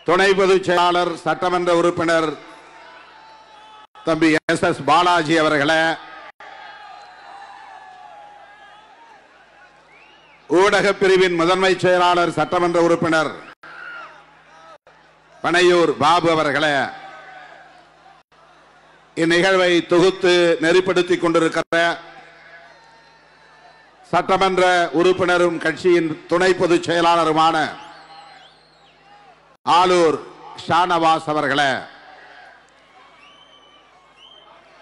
துணை பொதுச் செயலாளர் சட்டமன்ற உறுப்பினர் தம்பி SS பாலாஜி அவர்களே, ஊடக பிரிவின் முதன்மை செயலாளர் சட்டமன்ற உறுப்பினர் பனையூர் பாபு அவர்களே, இந்நிகழ்வை தொகுத்து நெறிப்படுத்திக் கொண்டிருக்கிற சட்டமன்ற உறுப்பினரும் கட்சியின் துணை பொதுச் செயலாளருமான ஆலூர் ஷானவாஸ் அவர்களே,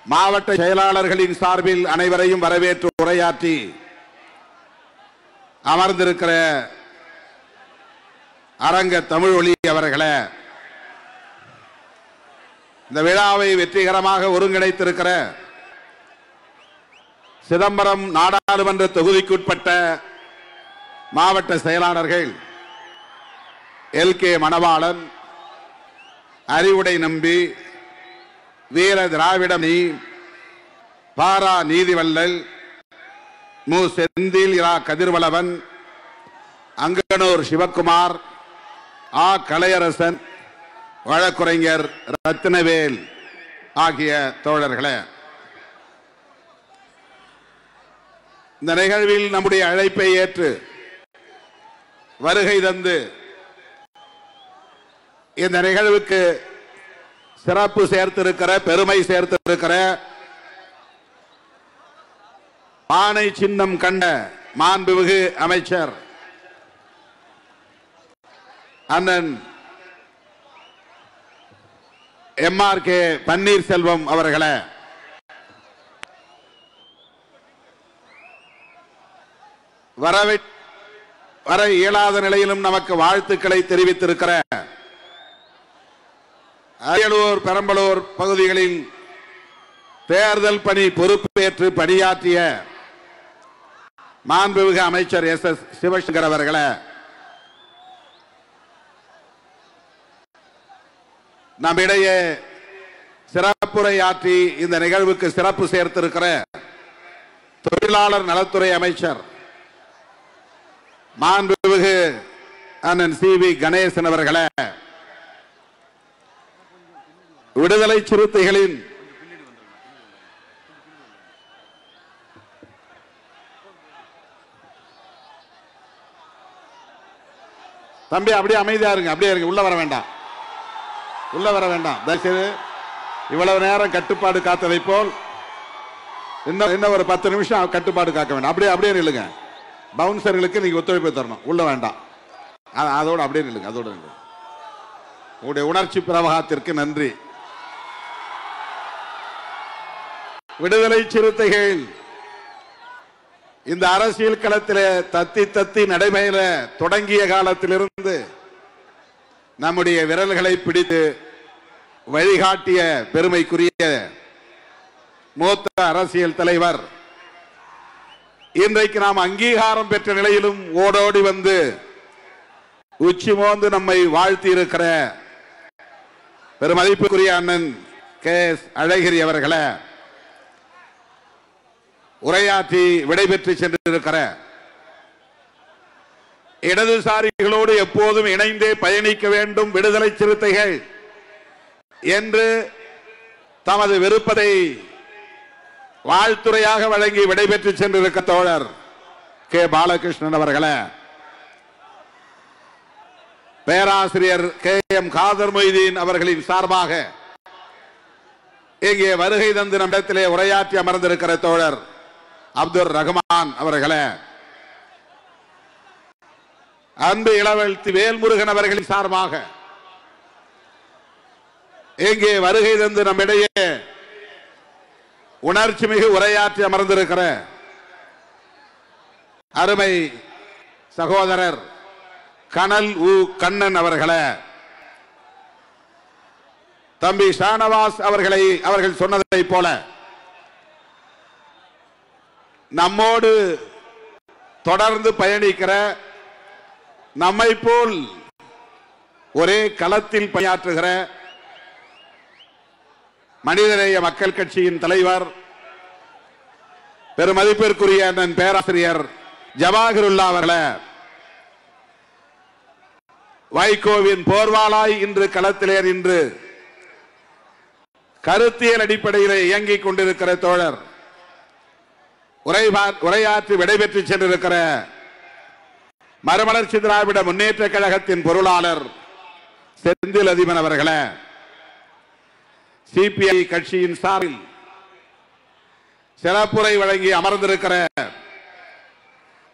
மாவட்ட செயலாளர்களின் சார்பில் அனைவரையும் வரவேற்று உரையாற்றி அமர்ந்திருக்கிற அரங்க தமிழ் ஒளி அவர்களே, இந்த விழாவை வெற்றிகரமாக ஒருங்கிணைத்திருக்கிற சிதம்பரம் நாடாளுமன்ற தொகுதிக்குட்பட்ட மாவட்ட செயலாளர்கள் LK மணவாளன், அறிவுடை நம்பி, வீர திராவிடமணி, பாரா நீதிவள்ளல், மு செந்தில் இரா கதிர்வளவன், அங்கனூர் சிவக்குமார், ஆ கலையரசன், வழக்குரைஞர் ரத்தினவேல் ஆகிய தோழர்களே, இந்த நிகழ்வில் நம்முடைய அழைப்பை ஏற்று வருகை தந்து இந்த நிகழ்வுக்கு சிறப்பு சேர்த்திருக்கிற, பெருமை சேர்த்திருக்கிற, பானை சின்னம் கண்ட மாண்புமிகு அமைச்சர் அண்ணன் MRK பன்னீர்செல்வம் அவர்களே, வர இயலாத நிலையிலும் நமக்கு வாழ்த்துக்களை தெரிவித்திருக்கிற அரியலூர், பெரம்பலூர் பகுதிகளில் தேர்தல் பணி பொறுப்பேற்று பணியாற்றிய மாண்புமிகு அமைச்சர் SS சிவசங்கர் அவர்களே, நம்மிடையே சிறப்புரையாற்றி இந்த நிகழ்வுக்கு சிறப்பு சேர்த்திருக்கிற தொழிலாளர் நலத்துறை அமைச்சர் மாண்புமிகு அண்ணன் CV கணேசன் அவர்களே, விடுதலை சிறுத்தைகளின் தம்பி அப்படியே அமைதியா இருங்க, அப்படியே இருங்க, உள்ள வர வேண்டாம், உள்ள வர வேண்டாம். தயவுசெய்து இவ்வளவு நேரம் கட்டுப்பாடு காத்ததை போல் இன்னும் ஒரு 10 நிமிஷம் கட்டுப்பாடு காக்க வேண்டாம். அப்படியே அப்படியே நில்லுங்க. பவுன்சர்களுக்கு நீங்க ஒத்துழைப்பு தரணும், உள்ள வேண்டாம். அதோட அப்படியே நில்லுங்க, அதோட நில்லுங்க. உங்களுடைய உணர்ச்சி பிரவாகத்திற்கு நன்றி. விடுதலை சிறுத்தைகள் இந்த அரசியல் களத்திலே தத்தி தத்தி நடைபெற தொடங்கிய காலத்திலிருந்து நம்முடைய விரல்களை பிடித்து வழிகாட்டிய பெருமைக்குரிய மூத்த அரசியல் தலைவர் இன்றைக்கு நாம் அங்கீகாரம் பெற்ற நிலையிலும் ஓடோடி வந்து உச்சி மோந்து நம்மை வாழ்த்தி இருக்கிற பெருமதிப்புக்குரிய அண்ணன் KS அழகிரி அவர்களே, உரையாற்றி விடைபெற்று சென்றிருக்கிற இடதுசாரிகளோடு எப்போதும் இணைந்தே பயணிக்க வேண்டும் விடுதலை சிறுத்தைகள் என்று தமது விருப்பத்தை வாழ்த்துறையாக வழங்கி விடைபெற்று சென்றிருக்க தோழர் K பாலகிருஷ்ணன் அவர்களே, பேராசிரியர் KM காதர் மொய்தீன் அவர்களின் சார்பாக இங்கே வருகை தந்து நம்மிடத்திலே உரையாற்றி அமர்ந்திருக்கிற தோழர் அப்துல் ரஹ்மான் அவர்களே, அன்பு இளவெழுத்து வேல்முருகன் அவர்களின் சார்பாக இங்கே வருகை தந்து நம்மிடையே உணர்ச்சி மிகு உரையாற்றி அமர்ந்திருக்கிற அருமை சகோதரர் கனல் கண்ணன் அவர்களே, தம்பி ஷானவாஸ் அவர்கள் சொன்னதை போல நம்மோடு தொடர்ந்து பயணிக்கிற, நம்மை போல் ஒரே களத்தில் பணியாற்றுகிற மனிதநேய மக்கள் கட்சியின் தலைவர் பெருமதிப்பிற்குரிய அண்ணன் பேராசிரியர் ஜவாஹிருல்லா அவர்களே, வைகோவின் போர்வாளாய் இன்று களத்திலே நின்று கருத்தியல் அடிப்படையில் இயங்கிக் கொண்டிருக்கிற தோழர், உரையாற்றி விடைபெற்று சென்றிருக்கிற மறுமலர்ச்சி திராவிட முன்னேற்ற கழகத்தின் பொருளாளர் செந்தில் அதிபன் அவர்களே, சிபிஐ கட்சியின் சார்பில் சிறப்புரை வழங்கி அமர்ந்திருக்கிற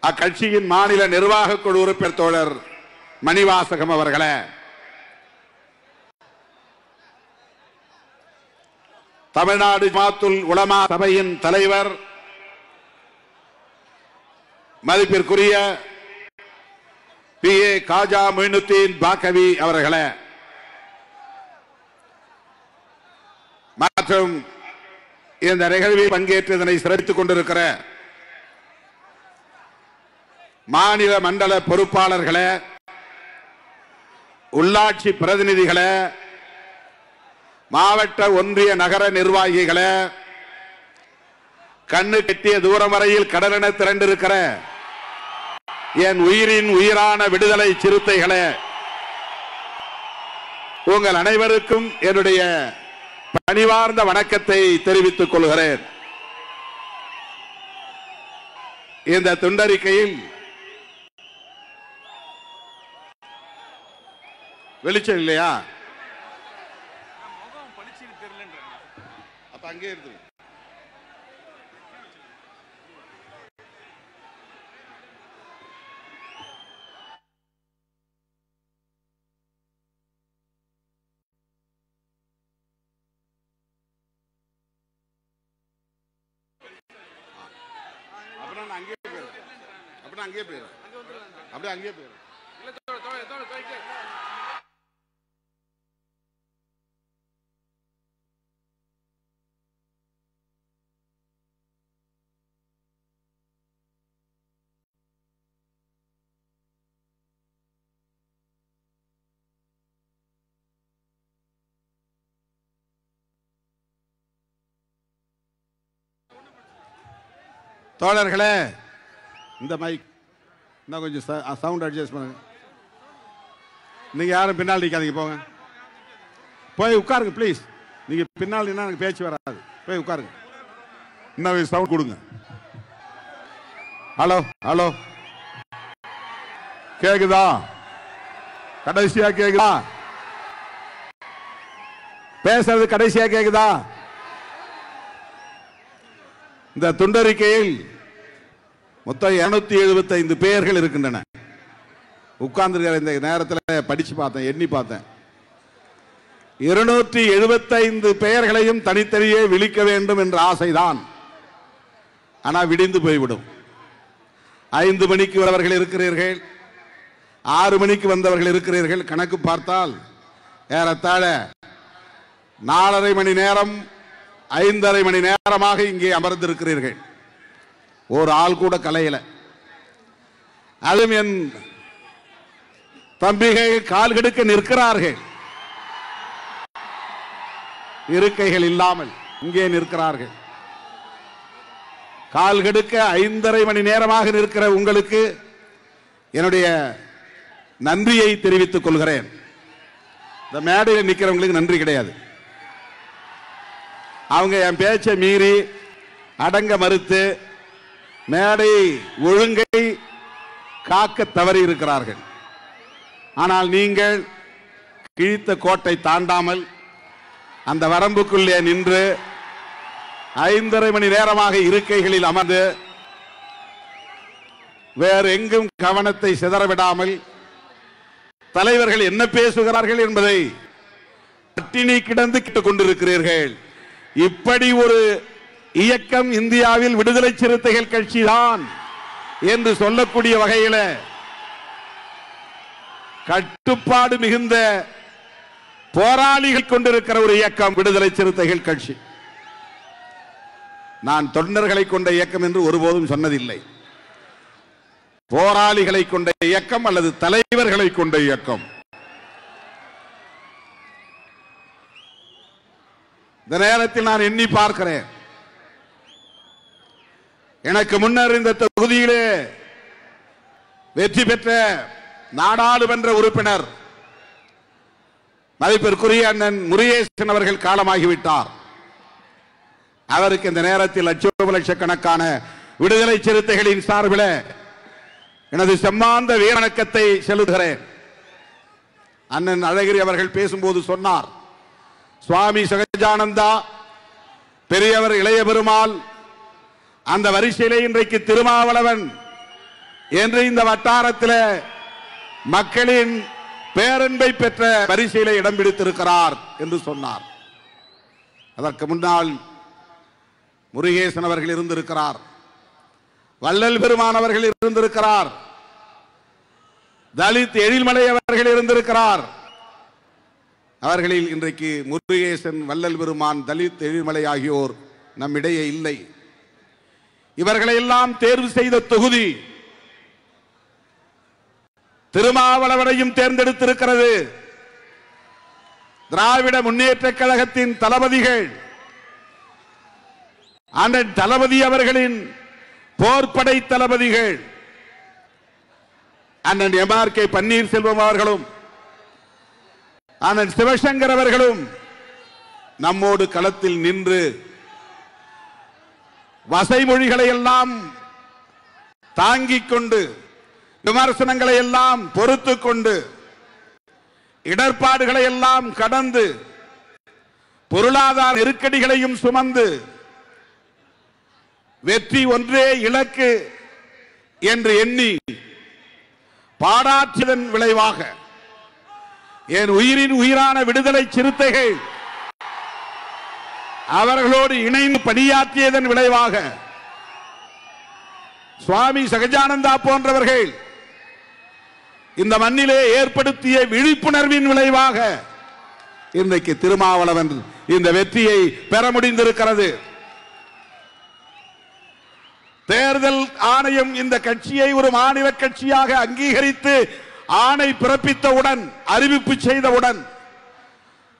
அக்கட்சியின் மாநில நிர்வாக குழு உறுப்பினர் தோழர் மணிவாசகம் அவர்களே, தமிழ்நாடு ஜமாத்துல் உலமா சபையின் தலைவர் மதிப்பிற்குரிய PA காஜா மொயினுத்தீன் பாக்கவி அவர்களே, மற்றும் இந்த நிகழ்வில் பங்கேற்று இதனை சிறப்பித்துக் கொண்டிருக்கிற மாநில மண்டல பொறுப்பாளர்களே, உள்ளாட்சி பிரதிநிதிகளே, மாவட்ட ஒன்றிய நகர நிர்வாகிகளே, கண்ணு கெட்டிய தூரம் வரையில் கடலென திரண்டிருக்கிற என் உயிரின் உயிரான விடுதலை சிறுத்தைகளே, உங்கள் அனைவருக்கும் என்னுடைய பணிவார்ந்த வணக்கத்தை தெரிவித்துக் கொள்கிறேன். இந்த துண்டறிக்கையில் வெளிச்சம் இல்லையா? அப்ப அங்கே இருந்து அங்கே போயிரு, அப்படியே அங்கே போயிரு. தோழர்களே, இந்த மைக் இன்னும் கொஞ்சம் சவுண்ட் அட்ஜஸ்ட் பண்ணுங்க. நீங்க யாரும் பின்னால் நிற்காதீங்க, போங்க, போய் உட்காருங்க ப்ளீஸ். நீங்க பின்னால் நின்னா எனக்கு பேச்சு வராது, போய் உட்காருங்க. இன்னும் சவுண்ட் கொடுங்க. ஹலோ ஹலோ, கேக்குதா? கடைசியா கேக்குதா? பேசுறது கடைசியா கேக்குதா? இந்த துண்டறிக்கையில் மொத்தம் 275 பெயர்கள் இருக்கின்றன. உட்கார்ந்திருக்கிற இந்த நேரத்தில் படிச்சு பார்த்தேன், எண்ணி பார்த்தேன். 275 பெயர்களையும் தனித்தனியே விழிக்க வேண்டும் என்ற ஆசைதான். ஆனால் விடிந்து போய்விடும். 5 மணிக்கு வந்தவர்கள் இருக்கிறீர்கள், 6 மணிக்கு வந்தவர்கள் இருக்கிறீர்கள். கணக்கு பார்த்தால் ஏறத்தாழ 4.5 மணி நேரம் 5.5 மணி நேரமாக இங்கே அமர்ந்திருக்கிறீர்கள். ஒரு ஆள் கூட கலையில. அதுவும் என் தம்பிகள் கால் கெடுக்க நிற்கிறார்கள், இருக்கைகள் இல்லாமல் இங்கே நிற்கிறார்கள். கால் கெடுக்க 5.5 மணி நேரமாக நிற்கிற உங்களுக்கு என்னுடைய நன்றியை தெரிவித்துக் கொள்கிறேன். இந்த மேடையில் நிற்கிறவங்களுக்கு நன்றி கிடையாது. அவங்க என் பேச்சை மீறி அடங்க மறுத்து மேடை ஒழுங்கை காக்க தவறி இருக்கிறார்கள். ஆனால் நீங்கள் கிழித்த கோட்டை தாண்டாமல் அந்த வரம்புக்குள்ளே நின்று 5.5 மணி நேரமாக இருக்கைகளில் அமர்ந்து வேறு எங்கும் கவனத்தை சிதறவிடாமல் தலைவர்கள் என்ன பேசுகிறார்கள் என்பதை பட்டினி கிடந்து கேட்டுக் கொண்டிருக்கிறீர்கள். இப்படி ஒரு இயக்கம் இந்தியாவில் விடுதலை சிறுத்தைகள் கட்சி தான் என்று சொல்லக்கூடிய வகையில் கட்டுப்பாடு மிகுந்த போராளிகள் கொண்டிருக்கிற ஒரு இயக்கம் விடுதலை சிறுத்தைகள் கட்சி. நான் தொண்டர்களை கொண்ட இயக்கம் என்று ஒருபோதும் சொன்னதில்லை. போராளிகளை கொண்ட இயக்கம் அல்லது தலைவர்களை கொண்ட இயக்கம். இந்த நேரத்தில் நான் எண்ணி பார்க்கிறேன், எனக்கு முன்னர் இந்த தொகுதியிலே வெற்றி பெற்ற நாடாளுமன்ற உறுப்பினர் மதிப்பிற்குரிய அண்ணன் முருகேசன் அவர்கள் காலமாகிவிட்டார். அவருக்கு இந்த நேரத்தில் லட்சக்கணக்கான விடுதலை சிறுத்தைகளின் சார்பில் எனது செம்மாந்த வீரவணக்கத்தை செலுத்துகிறேன். அண்ணன் அழகிரி அவர்கள் பேசும்போது சொன்னார், சுவாமி சகஜானந்தா, பெரியவர் இளைய பெருமாள், அந்த வரிசையிலே இன்றைக்கு திருமாவளவன் என்று இந்த வட்டாரத்தில் மக்களின் பேரன்பை பெற்ற வரிசையிலே இடம் பிடித்திருக்கிறார் என்று சொன்னார். அதற்கு முன்னால் முருகேசன் அவர்கள் இருந்திருக்கிறார், வள்ளல் பெருமான் அவர்கள் இருந்திருக்கிறார், தலித் எழில்மலை அவர்கள் இருந்திருக்கிறார். அவர்களில் இன்றைக்கு முருகேசன், வள்ளல் பெருமான், தலித் எழில்மலை ஆகியோர் நம்மிடையே இல்லை. இவர்களை எல்லாம் தேர்வு செய்த தொகுதி திருமாவளவனையும் தேர்ந்தெடுத்திருக்கிறது. திராவிட முன்னேற்ற கழகத்தின் தளபதிகள் அண்ணன் தளபதி அவர்களின் போர்படை தளபதிகள் அண்ணன் MRK பன்னீர்செல்வம் அவர்களும் அண்ணன் சிவசங்கர் அவர்களும் நம்மோடு களத்தில் நின்று வசைமொழிகளை எல்லாம் தாங்கிக் கொண்டு, விமர்சனங்களை எல்லாம் பொறுத்து கொண்டு, இடர்பாடுகளை எல்லாம் கடந்து, பொருளாதார நெருக்கடிகளையும் சுமந்து, வெற்றி ஒன்றே இலக்கு என்று எண்ணி பாடாற்றியதன் விளைவாக, என் உயிரின் உயிரான விடுதலை சிறுத்தைகள் அவர்களோடு இணைந்து பணியாற்றியதன் விளைவாக, சுவாமி சகஜானந்தா போன்றவர்கள் இந்த மண்ணிலே ஏற்படுத்திய விழிப்புணர்வின் விளைவாக இன்றைக்கு திருமாவளவன் இந்த வெற்றியை பெற முடிந்திருக்கிறது. தேர்தல் ஆணையம் இந்த கட்சியை ஒரு மாநில கட்சியாக அங்கீகரித்து ஆணை பிறப்பித்தவுடன், அறிவிப்பு செய்தவுடன்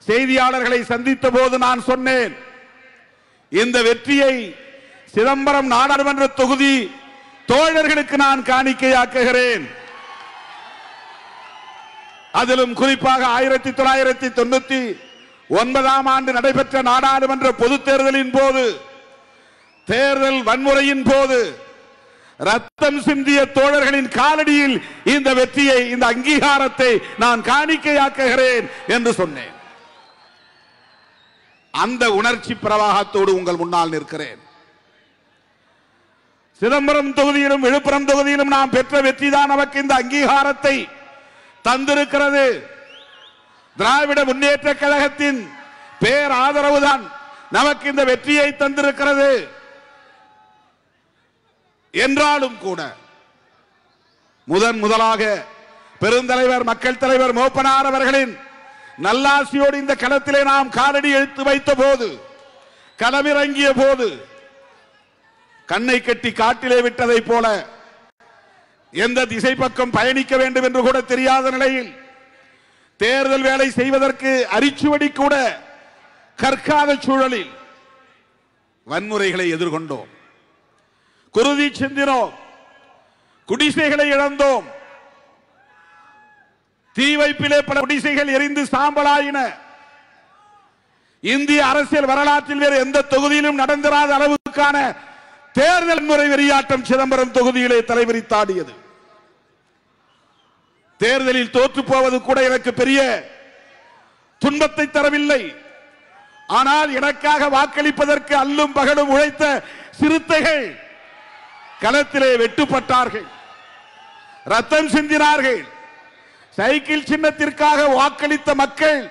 செய்தியாளர்களை சந்தித்த போது நான் சொன்னேன், இந்த வெற்றியை சிதம்பரம் நாடாளுமன்ற தொகுதி தோழர்களுக்கு நான் காணிக்கையாக்குகிறேன். அதிலும் குறிப்பாக 1999 ஆண்டு நடைபெற்ற நாடாளுமன்ற பொதுத் தேர்தலின் போது, தேர்தல் வன்முறையின் போது ரத்தம் சிந்திய தோழர்களின் காலடியில் இந்த வெற்றியை, இந்த அங்கீகாரத்தை நான் காணிக்கையாக்குகிறேன் என்று சொன்னேன். அந்த உணர்ச்சி பிரவாகத்தோடு உங்கள் முன்னால் நிற்கிறேன். சிதம்பரம் தொகுதியிலும் விழுப்புரம் தொகுதியிலும் நாம் பெற்ற வெற்றி தான் நமக்கு இந்த அங்கீகாரத்தை தந்திருக்கிறது. திராவிட முன்னேற்ற கழகத்தின் பேர் ஆதரவுதான் நமக்கு இந்த வெற்றியை தந்திருக்கிறது. என்றாலும் கூட முதலாக பெருந்தலைவர், மக்கள் தலைவர் மூப்பனார் அவர்களின் நல்லாசியோடு இந்த களத்திலே நாம் காலடி எடுத்து வைத்த போது, களமிறங்கிய போது, கண்ணை கட்டி காட்டிலே விட்டதை போல எந்த திசை பக்கம் பயணிக்க வேண்டும் என்று கூட தெரியாத நிலையில், தேர்தல் வேலை செய்வதற்கு அரிச்சுவடி கூட கற்காத சூழலில் வன்முறைகளை எதிர்கொண்டோம், குருதி சிந்தினோம், குடிசைகளை இழந்தோம், தீ வைப்பிலே பல குடிசைகள் எரிந்து சாம்பலாயின. இந்திய அரசியல் வரலாற்றில் வேறு எந்த தொகுதியிலும் நடந்திராத அளவுக்கான தேர்தல் முறை வெறியாட்டம் சிதம்பரம் தொகுதியிலே தலைவிரித்தாடியது. தேர்தலில் தோற்று போவது கூட எனக்கு பெரிய துன்பத்தை தரவில்லை. ஆனால் எனக்காக வாக்களிப்பதற்கு அல்லும் பகலும் உழைத்த சிறுத்தைகள் களத்திலே வெட்டுப்பட்டார்கள், ரத்தம் சிந்தினார்கள். சைக்கிள் சின்னத்திற்காக வாக்களித்த மக்கள்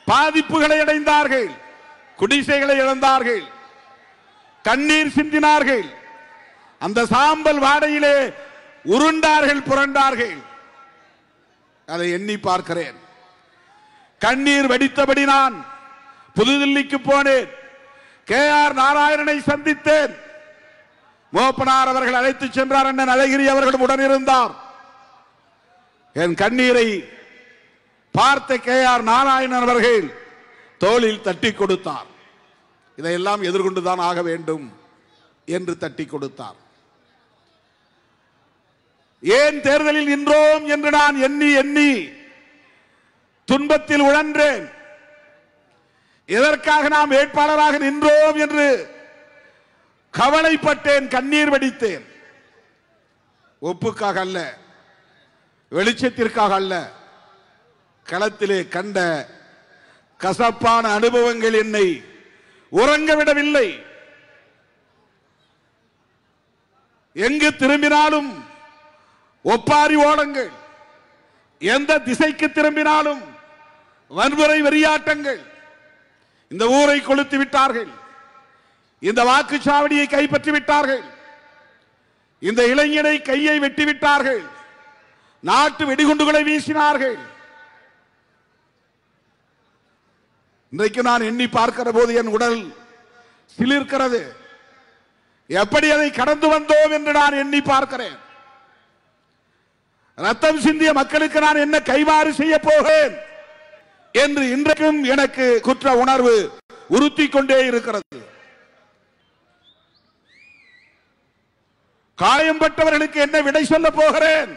பாதிப்புகளை அடைந்தார்கள், குடிசைகளை இழந்தார்கள், கண்ணீர் சிந்தினார்கள், அந்த சாம்பல் வாடையிலே உருண்டார்கள், புரண்டார்கள். அதை எண்ணி பார்க்கிறேன். கண்ணீர் வடித்தபடி நான் புதுதில்லிக்கு போனேன். KR நாராயணனை சந்தித்தேன். மூப்பனார் அவர்கள் அழைத்து சென்றார். அண்ணன் அழகிரி அவர்களும் உடனிருந்தார். என் கண்ணீரை பார்த்த KR நாராயணன் அவர்கள் தோளில் தட்டி கொடுத்தார். இதையெல்லாம் எதிர்கொண்டுதான் ஆக வேண்டும் என்று தட்டி கொடுத்தார். ஏன் தேர்தலில் நின்றோம் என்று நான் எண்ணி துன்பத்தில் உழன்றேன். எதற்காக நாம் வேட்பாளராக நின்றோம் என்று கவலைப்பட்டேன், கண்ணீர் வடித்தேன். ஒப்புக்காக அல்ல, வெளிச்சத்திற்காக அல்ல. களத்திலே கண்ட கசப்பான அனுபவங்கள் என்னை உறங்க விடவில்லை. எங்கு திரும்பினாலும் ஒப்பாரி ஓலங்கள், எந்த திசைக்கு திரும்பினாலும் வன்முறை வெறியாட்டங்கள். இந்த ஊரை கொளுத்து விட்டார்கள், இந்த வாக்குச்சாவடியை கைப்பற்றி விட்டார்கள், இந்த இளைஞனை கையை வெட்டி விட்டார்கள், நாட்டு வெடிகுண்டுகளை வீசினார்கள். இன்றைக்கு நான் எண்ணி பார்க்கிற போது என் உடல் சிலிர்க்கிறது. எப்படி அதை கடந்து வந்தோம் என்று நான் எண்ணி பார்க்கிறேன். ரத்தம் சிந்திய மக்களுக்கு நான் என்ன கைமாறு செய்ய போகிறேன் என்று இன்றைக்கும் எனக்கு குற்ற உணர்வு உறுத்தி கொண்டே இருக்கிறது. காயம்பட்டவர்களுக்கு என்ன விடை சொல்ல போகிறேன்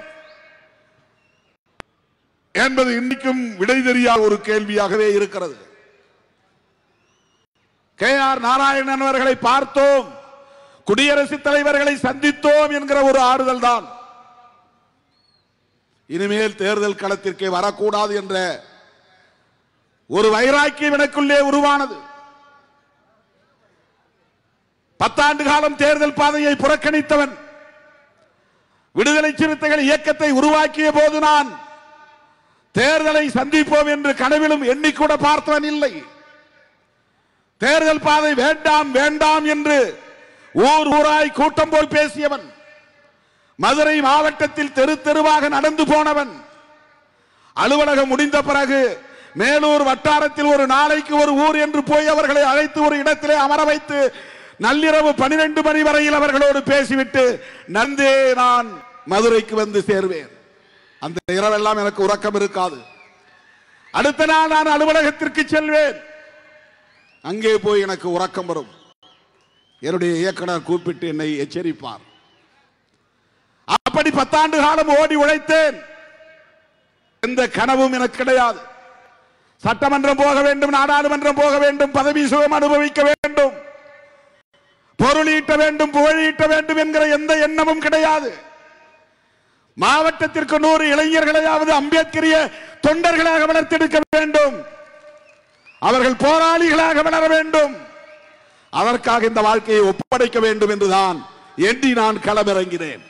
என்பது இன்னைக்கும் விடை தெரியாத ஒரு கேள்வியாகவே இருக்கிறது. KR நாராயணன் அவர்களை பார்த்தோம், குடியரசுத் தலைவர்களை சந்தித்தோம் என்கிற ஒரு ஆறுதல் தான். இனிமேல் தேர்தல் களத்திற்கே வரக்கூடாது என்ற ஒரு வைராக்கியம் எனக்குள்ளே உருவானது. 10 ஆண்டு காலம் தேர்தல் பாதையை புறக்கணித்தவன், விடுதலை சிறுத்தைகள் இயக்கத்தை உருவாக்கிய போது நான் தேர்தலை சந்திப்போம் என்று கனவிலும் எண்ணிக்கூட பார்த்தவன் இல்லை. தேர்தல் பாதை வேண்டாம் வேண்டாம் என்று ஊர் ஊராய் கூட்டம் போல் பேசியவன், மதுரை மாவட்டத்தில் தெரு தெருவாக நடந்து போனவன், அலுவலகம் முடிந்த பிறகு மேலூர் வட்டாரத்தில் ஒரு நாளைக்கு ஒரு ஊர் என்று போய் அவர்களை அழைத்து ஒரு இடத்திலே அமர வைத்து நள்ளிரவு 12 மணி வரையில் அவர்களோடு பேசிவிட்டு நந்தே நான் மதுரைக்கு வந்து சேருவேன். அந்த இரவெல்லாம் எனக்கு உறக்கம் இருக்காது. அடுத்த நாள் நான் அலுவலகத்திற்கு செல்வேன். அங்கே போய் எனக்கு உறக்கம் வரும். என்னுடைய இயக்குனர் கூப்பிட்டு என்னை எச்சரிப்பார். அப்படி 10 ஆண்டு காலம் ஓடி உழைத்தேன். எந்த கனவும் எனக்கு கிடையாது. சட்டமன்றம் போக வேண்டும், நாடாளுமன்றம் போக வேண்டும், பதவி சுகம் அனுபவிக்க வேண்டும், பொருளீட்ட வேண்டும், புகழீட்ட வேண்டும் என்கிற எந்த எண்ணமும் கிடையாது. மாவட்டத்திற்கு 100 இளைஞர்களையாவது அம்பேத்கரிய தொண்டர்களாக வளர்த்தெடுக்க வேண்டும், அவர்கள் போராளிகளாக வளர வேண்டும், அதற்காக இந்த வாழ்க்கையை ஒப்படைக்க வேண்டும் என்றுதான் எண்ணி நான் களமிறங்கினேன்.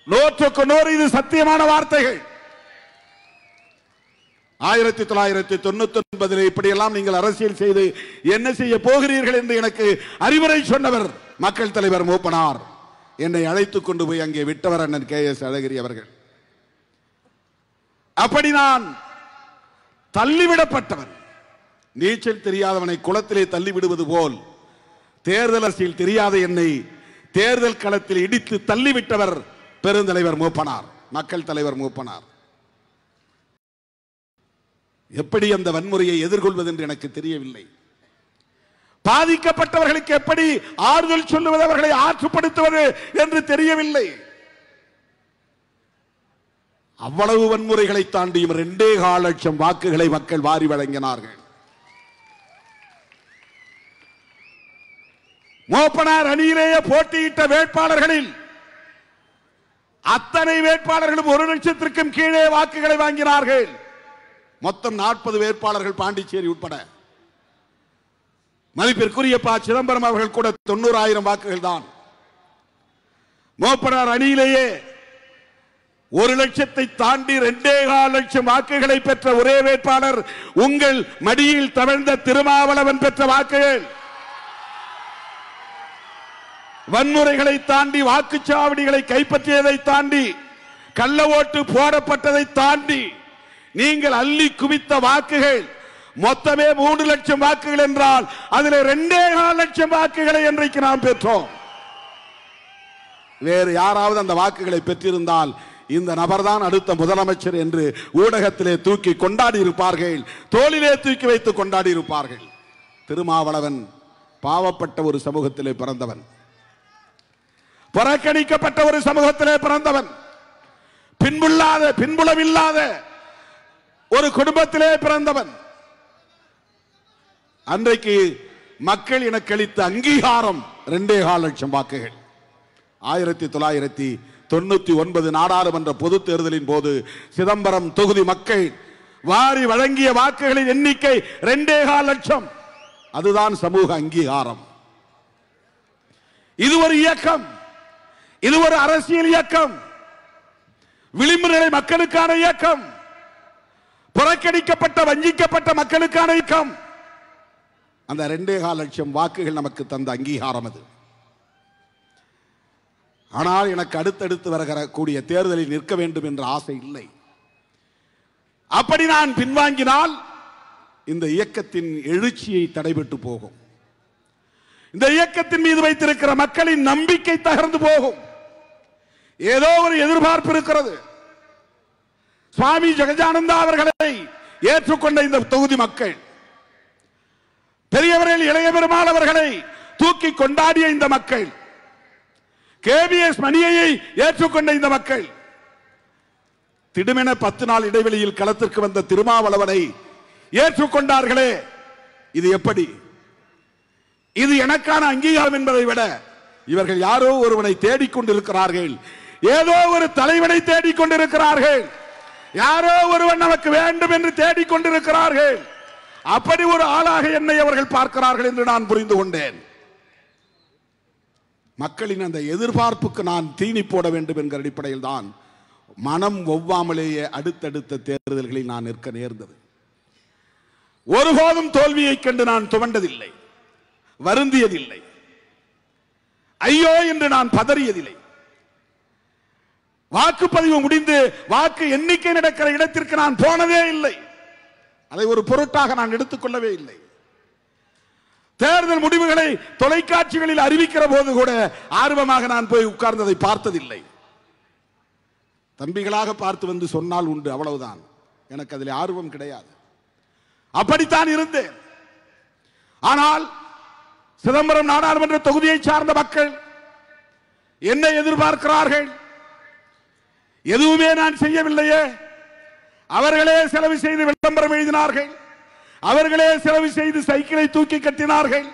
100க்கு 100 இது சத்தியமான வார்த்தைகள். 1999 இப்படியெல்லாம் நீங்கள் அரசியல் செய்து என்ன செய்ய போகிறீர்கள் என்று எனக்கு அறிவுரை சொன்னவர் மக்கள் தலைவர் மூப்பனார். என்னை அழைத்துக் கொண்டு போய் அங்கே விட்டவர் அண்ணன் KS அழகிரி அவர்கள். அப்படி நான் தள்ளிவிடப்பட்டவன். நீச்சல் தெரியாதவனை குளத்திலே தள்ளிவிடுவது போல் தேர்தல் அரசியல் தெரியாத என்னை தேர்தல் களத்தில் இடித்து தள்ளிவிட்டவர் பெருந்தலைவர் மூப்பனார், மக்கள் தலைவர் மூப்பனார். எப்படி அந்த வன்முறையை எதிர்கொள்வது என்று எனக்கு தெரியவில்லை. பாதிக்கப்பட்டவர்களுக்கு எப்படி ஆறுதல் சொல்லுவது, அவர்களை ஆற்றுப்படுத்துவது என்று தெரியவில்லை. அவ்வளவு வன்முறைகளை தாண்டியும் 2.25 லட்சம் வாக்குகளை மக்கள் வாரி வழங்கினார்கள். மூப்பனார் அணியிலேயே போட்டியிட்ட வேட்பாளர்களில் அத்தனை வேட்பாளர்களும் 1 லட்சத்திற்கும் கீழே வாக்குகளை வாங்கினார்கள். மொத்தம் 40 வேட்பாளர்கள் பாண்டிச்சேரி உட்பட. மதிப்பிற்குரிய ப. சிதம்பரம் அவர்கள் கூட 90,000 வாக்குகள் தான். மூப்பனார் அணியிலேயே 1 லட்சத்தை தாண்டி 2.25 லட்சம் வாக்குகளை பெற்ற ஒரே வேட்பாளர் உங்கள் மடியில் தவழ்ந்த திருமாவளவன் பெற்ற வாக்குகள். வன்முறைகளை தாண்டி, வாக்குச்சாவடிகளை கைப்பற்றியதை தாண்டி, கள்ள ஓட்டு போடப்பட்டதை தாண்டி நீங்கள் அள்ளி குவித்த வாக்குகள் மொத்தமே 3 லட்சம் வாக்குகள் என்றால் அதில் 2.25 லட்சம் வாக்குகளை இன்றைக்கு நாம் பெற்றோம். வேறு யாராவது அந்த வாக்குகளை பெற்றிருந்தால் இந்த நபர்தான் அடுத்த முதலமைச்சர் என்று ஊடகத்திலே தூக்கி கொண்டாடி இருப்பார்கள், தோளிலே தூக்கி வைத்து கொண்டாடி இருப்பார்கள். திருமாவளவன் பாவப்பட்ட ஒரு சமூகத்திலே பிறந்தவன், புறக்கணிக்கப்பட்ட ஒரு சமூகத்திலே பிறந்தவன், பின்புலமில்லாத ஒரு குடும்பத்திலே பிறந்தவன். அன்றைக்கு மக்கள் எனக்கு அளித்த அங்கீகாரம் 2.25 லட்சம் வாக்குகள். 1999 நாடாளுமன்ற பொது தேர்தலின் போது சிதம்பரம் தொகுதி மக்கள் வாரி வழங்கிய வாக்குகளின் எண்ணிக்கை 2.25 லட்சம். அதுதான் சமூக அங்கீகாரம். இது ஒரு இயக்கம், இது ஒரு அரசியல் இயக்கம், விளிம்பு நிலை மக்களுக்கான இயக்கம், புறக்கணிக்கப்பட்ட வஞ்சிக்கப்பட்ட மக்களுக்கான இயக்கம். அந்த 2.25 லட்சம் வாக்குகள் நமக்கு தந்த அங்கீகாரம் அது. ஆனால் எனக்கு அடுத்தடுத்து வரக்கூடிய தேர்தலில் நிற்க வேண்டும் என்ற ஆசை இல்லை. அப்படி நான் பின்வாங்கினால் இந்த இயக்கத்தின் எழுச்சியை தடைபட்டு போகும். இந்த இயக்கத்தின் மீது வைத்திருக்கிற மக்களின் நம்பிக்கை தகர்ந்து போகும். ஏதோ ஒரு எதிர்பார்ப்பு இருக்கிறது. சுவாமி ஜெகஜானந்தா அவர்களை ஏற்றுக்கொண்ட இந்த தொகுதி மக்கள், பெரியவர்கள் இளைய பெருமாள் அவர்களை தூக்கி கொண்டாடிய இந்த மக்கள், KVS மணியை ஏற்றுக்கொண்ட இந்த மக்கள், திடுமென 10 நாள் இடைவெளியில் களத்திற்கு வந்த திருமாவளவனை ஏற்றுக்கொண்டார்களே, இது எப்படி? இது எனக்கான அங்கீகாரம் என்பதை விட இவர்கள் யாரோ ஒருவனை தேடிக்கொண்டிருக்கிறார்கள், ஏதோ ஒரு தலைவனை தேடிக்கொண்டிருக்கிறார்கள், யாரோ ஒருவன் நமக்கு வேண்டும் என்று தேடிக்கொண்டிருக்கிறார்கள். அப்படி ஒரு ஆளாக என்னை அவர்கள் பார்க்கிறார்கள் என்று நான் புரிந்து கொண்டேன். மக்களின் அந்த எதிர்பார்ப்புக்கு நான் தீனி போட வேண்டும் என்கிற அடிப்படையில் தான் மனம் ஒவ்வாமலேயே அடுத்தடுத்த தேர்தல்களில் நான் நிற்க நேர்ந்தது. ஒருபோதும் தோல்வியை கண்டு நான் துவண்டதில்லை, வருந்தியதில்லை, ஐயோ என்று நான் பதறியதில்லை. வாக்குப்பதிவு முடிந்து வாக்கு எண்ணிக்கை நடக்கிற இடத்திற்கு நான் போனதே இல்லை. அதை ஒரு பொருட்டாக நான் எடுத்துக்கொள்ளவே இல்லை. தேர்தல் முடிவுகளை தொலைக்காட்சிகளில் அறிவிக்கிற போது கூட ஆர்வமாக நான் போய் உட்கார்ந்ததை பார்த்ததில்லை. தம்பிகளாக பார்த்து வந்து சொன்னால் உண்டு, அவ்வளவுதான். எனக்கு அதில் ஆர்வம் கிடையாது. அப்படித்தான் இருந்தேன். ஆனால் சிதம்பரம் நாடாளுமன்ற தொகுதியை சார்ந்த மக்கள் என்ன எதிர்பார்க்கிறார்கள்? எதுவுமே நான் செய்யவில்லையே. அவர்களே செலவு செய்து விளம்பரம் எழுதினார்கள், அவர்களே செலவு செய்து சைக்கிளை தூக்கி கட்டினார்கள்,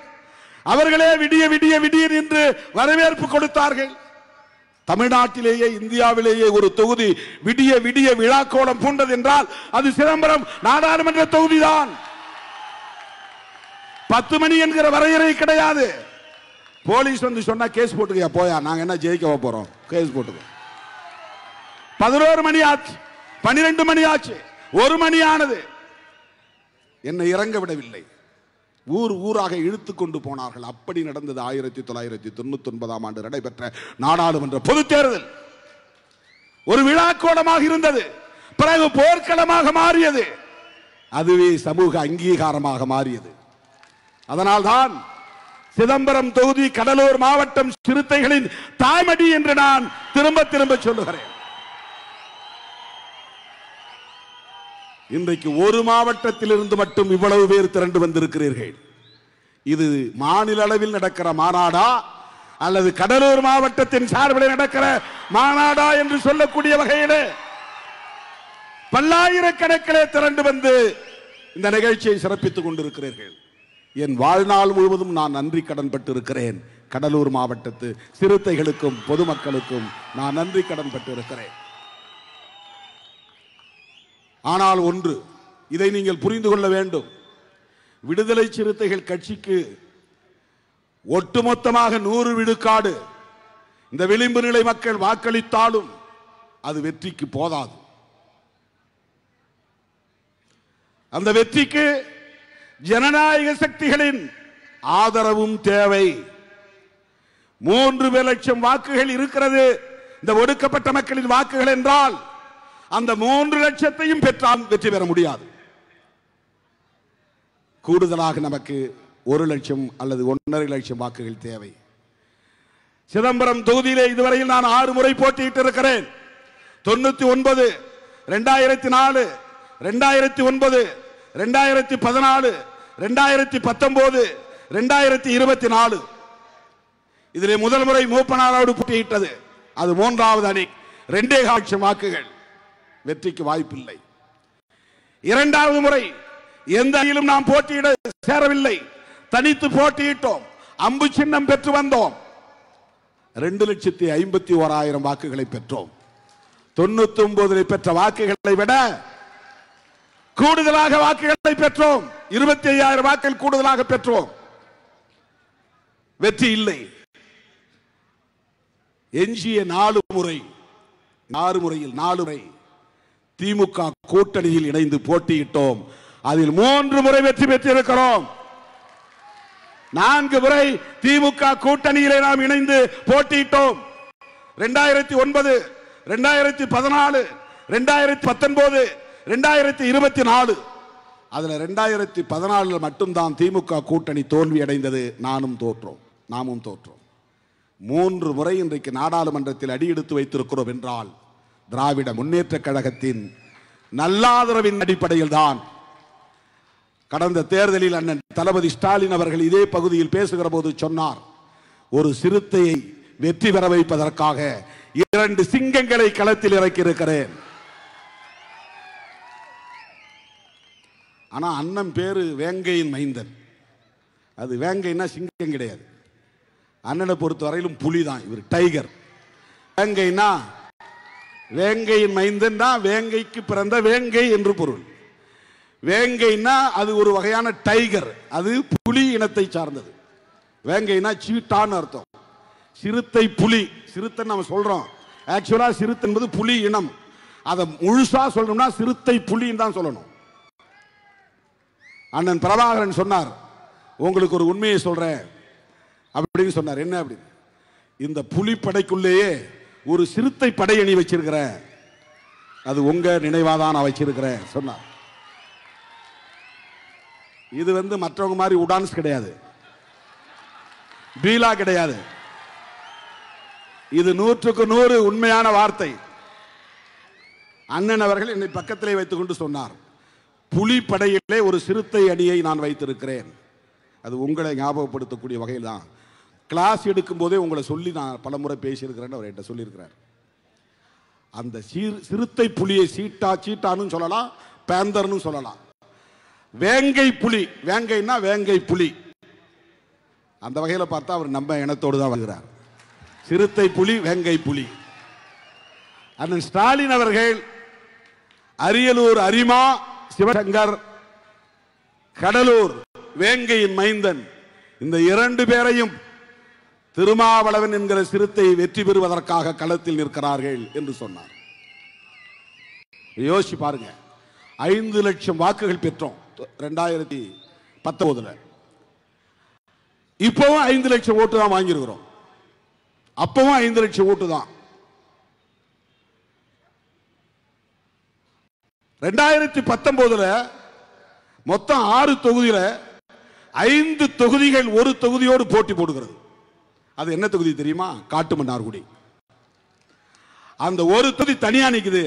அவர்களே விடிய விடிய விடிய என்று வரவேற்பு கொடுத்தார்கள். தமிழ்நாட்டிலேயே இந்தியாவிலேயே ஒரு தொகுதி விடிய விடிய விழாக்கோலம் பூண்டது என்றால் அது சிதம்பரம் நாடாளுமன்ற தொகுதிதான். 10 மணி என்கிற வரையறை கிடையாது. போலீஸ் வந்து சொன்னா கேஸ் போட்டுக்கையா போயா, நாங்க என்ன ஜெயிக்க போறோம், கேஸ் போட்டுக்கோ. 11 மணி ஆச்சு, 12 மணி ஆச்சு, 1 மணி ஆனது, என்னை இறங்க விடவில்லை. ஊர் ஊராக இழுத்து கொண்டு போனார்கள். அப்படி நடந்தது 1999 ஆண்டு நடைபெற்ற நாடாளுமன்ற பொது தேர்தல். ஒரு விழாக்கோலமாக இருந்தது, பிறகு போர்க்களமாக மாறியது, அதுவே சமூக அங்கீகாரமாக மாறியது. அதனால்தான் சிதம்பரம் தொகுதி கடலூர் மாவட்டம் சிறுத்தைகளின் தாய்மடி என்று நான் திரும்ப திரும்ப சொல்லுகிறேன். இன்றைக்கு ஒரு மாவட்டத்தில் இருந்து மட்டும் இவ்வளவு பேர் திரண்டு வந்திருக்கிறீர்கள். இது மாநில அளவில் நடக்கிற மாநாடா அல்லது கடலூர் மாவட்டத்தின் சார்பில் நடக்கிற மாநாடா என்று சொல்லக்கூடிய வகையிலே பல்லாயிரக்கணக்கிலே திரண்டு வந்து இந்த நிகழ்ச்சியை சிறப்பித்துக் கொண்டிருக்கிறீர்கள். என் வாழ்நாள் முழுவதும் நான் நன்றி கடன் பட்டு இருக்கிறேன். கடலூர் மாவட்டத்து சிறுத்தைகளுக்கும் பொதுமக்களுக்கும் நான் நன்றி கடன் பட்டு இருக்கிறேன். ஆனால் ஒன்று, இதை நீங்கள் புரிந்து கொள்ள வேண்டும். விடுதலை சிறுத்தைகள் கட்சிக்கு ஒட்டுமொத்தமாக 100 விழுக்காடு இந்த விளிம்பு நிலை மக்கள் வாக்களித்தாலும் அது வெற்றிக்கு போதாது. அந்த வெற்றிக்கு ஜனநாயக சக்திகளின் ஆதரவும் தேவை. 3 லட்சம் வாக்குகள் இருக்கிறது இந்த ஒடுக்கப்பட்ட மக்களின் வாக்குகள் என்றால் அந்த 3 லட்சத்தையும் பெற்றால் வெற்றி பெற முடியாது. கூடுதலாக நமக்கு 1 லட்சம் அல்லது 1.5 லட்சம் வாக்குகள் தேவை. சிதம்பரம் தொகுதியிலே இதுவரையில் நான் 6 முறை போட்டியிட்டு இருக்கிறேன். 99, 2004, 2009, 2014, 2019, 2024. இதிலே முதல் முறை மூப்பனாரோடு போட்டியிட்டது. அது 3வது அணி. 2.25 லட்சம் வாக்குகள். வெற்றிக்கு வாய்ப்பில்லை. இரண்டாவது முறை எந்த அணியிலும் நாம் போட்டியிட சேரவில்லை, தனித்து போட்டியிட்டோம், அம்பு சின்னம் பெற்று வந்தோம். 2,51,000 வாக்குகளை பெற்றோம். 99 பெற்ற வாக்குகளை விட கூடுதலாக வாக்குகளை பெற்றோம். 25,000 வாக்குகள் கூடுதலாக பெற்றோம். வெற்றி இல்லை. எஞ்சிய 4 முறை, 6 முறையில் 4 முறை திமுக கூட்டணியில் இணைந்து போட்டியிட்டோம். அதில் 3 முறை வெற்றி பெற்றிருக்கிறோம். 4 முறை திமுக கூட்டணியிலே நாம் இணைந்து போட்டியிட்டோம். 2009, 2014, 2019, 2024. அதுல 2014 மட்டும்தான் திமுக கூட்டணி தோல்வி அடைந்தது. நாமும் தோற்றோம். 3 முறை இன்றைக்கு நாடாளுமன்றத்தில் அடியெடுத்து வைத்திருக்கிறோம் என்றால் திராவிட முன்னேற்ற கழகத்தின் நல்லாதரவின் அடிப்படையில் தான். கடந்த தேர்தலில் அண்ணன் தளபதி ஸ்டாலின் அவர்கள் இதே பகுதியில் பேசுகிற போது சொன்னார், ஒரு சிறுத்தையை வெற்றி பெற வைப்பதற்காக 2 சிங்கங்களை களத்தில் இறக்கி இருக்கிறேன். ஆனா அண்ணன் பேரு வேங்கையின் மைந்தன். அது வேங்கைன்னா சிங்கம் கிடையாது. அண்ணனை பொறுத்த வரையிலும் புலிதான். இவர் டைகர். வேங்கைனா வேங்கையின் மைந்தன் தான். வேங்கைக்கு பிறந்த வேங்கை என்று பொருள். வேங்கைனா அது ஒரு வகையான டைகர், அது புலி இனத்தை சார்ந்தது. வேங்கைனா சீட்டான்னு அர்த்தம். சிறுத்தை புலி, சிறுத்தை நம்ம சொல்றோம், ஆக்சுவலா சிறுத்தை என்பது புலி இனம். அதை முழுசா சொல்லணும்னா சிறுத்தை புலின்னு தான் சொல்லணும். அண்ணன் பிரபாகரன் சொன்னார், உங்களுக்கு ஒரு உண்மையை சொல்றேன் அப்படின்னு சொன்னார். என்ன அப்படி? இந்த புலி படைக்குள்ளேயே ஒரு சிறுத்தை படையணி வச்சிருக்கிறேன், அது உங்க நினைவாதான் நான் வச்சிருக்கிறேன் சொன்னார். இது மற்றவங்க மாதிரி உடான்ஸ் கிடையாது, பீலா கிடையாது. இது 100க்கு 100 உண்மையான வார்த்தை. அண்ணன் அவர்கள் என்னை பக்கத்திலே வைத்துக் கொண்டு சொன்னார், புலி படையிலே ஒரு சிறுத்தை அணியை நான் வைத்திருக்கிறேன். அது உங்களை ஞாபகப்படுத்தக்கூடிய வகையில் தான். கிளாஸ் எடுக்கும் போதே உங்களை சொல்லி நான் பலமுறை பேசியிருக்கிறேன்னு அவர் என்கிட்ட சொல்லியிருக்கிறார். அந்த சிறுத்தை புலியை சீட்டான்னு சொல்லலாம், பேந்தர்னு சொல்லலாம். வேங்கை புலி, வேங்கைன்னா வேங்கை புலி. அந்த வகையில் பார்த்தா அவர் நம்ம இனத்தோடு தான் வருகிறார். சிறுத்தை புலி, வேங்கை புலி. அண்ணன் ஸ்டாலின் அவர்கள் அரியலூர் அரிமா சிவசங்கர், கடலூர் வேங்கையின் மைந்தன், இந்த 2 பேரையும் திருமாவளவன் என்கிற சிறுத்தை வெற்றி பெறுவதற்காக களத்தில் நிற்கிறார்கள் என்று சொன்னார். யோசிச்சு பாருங்க, 5 லட்சம் வாக்குகள் பெற்றோம் 2019. இப்பவும் 5 லட்சம் ஓட்டு தான் வாங்கியிருக்கிறோம். அப்பவும் 5 லட்சம் ஓட்டு தான். 2019 மொத்தம் 6 தொகுதியில 5 தொகுதிகள் ஒரு தொகுதியோடு போட்டி போடுகிறது. அது என்ன தொகுதி தெரியுமா? காட்டுமன்னார்குடி. அந்த ஒரு தொகுதி தனியா நிக்குது.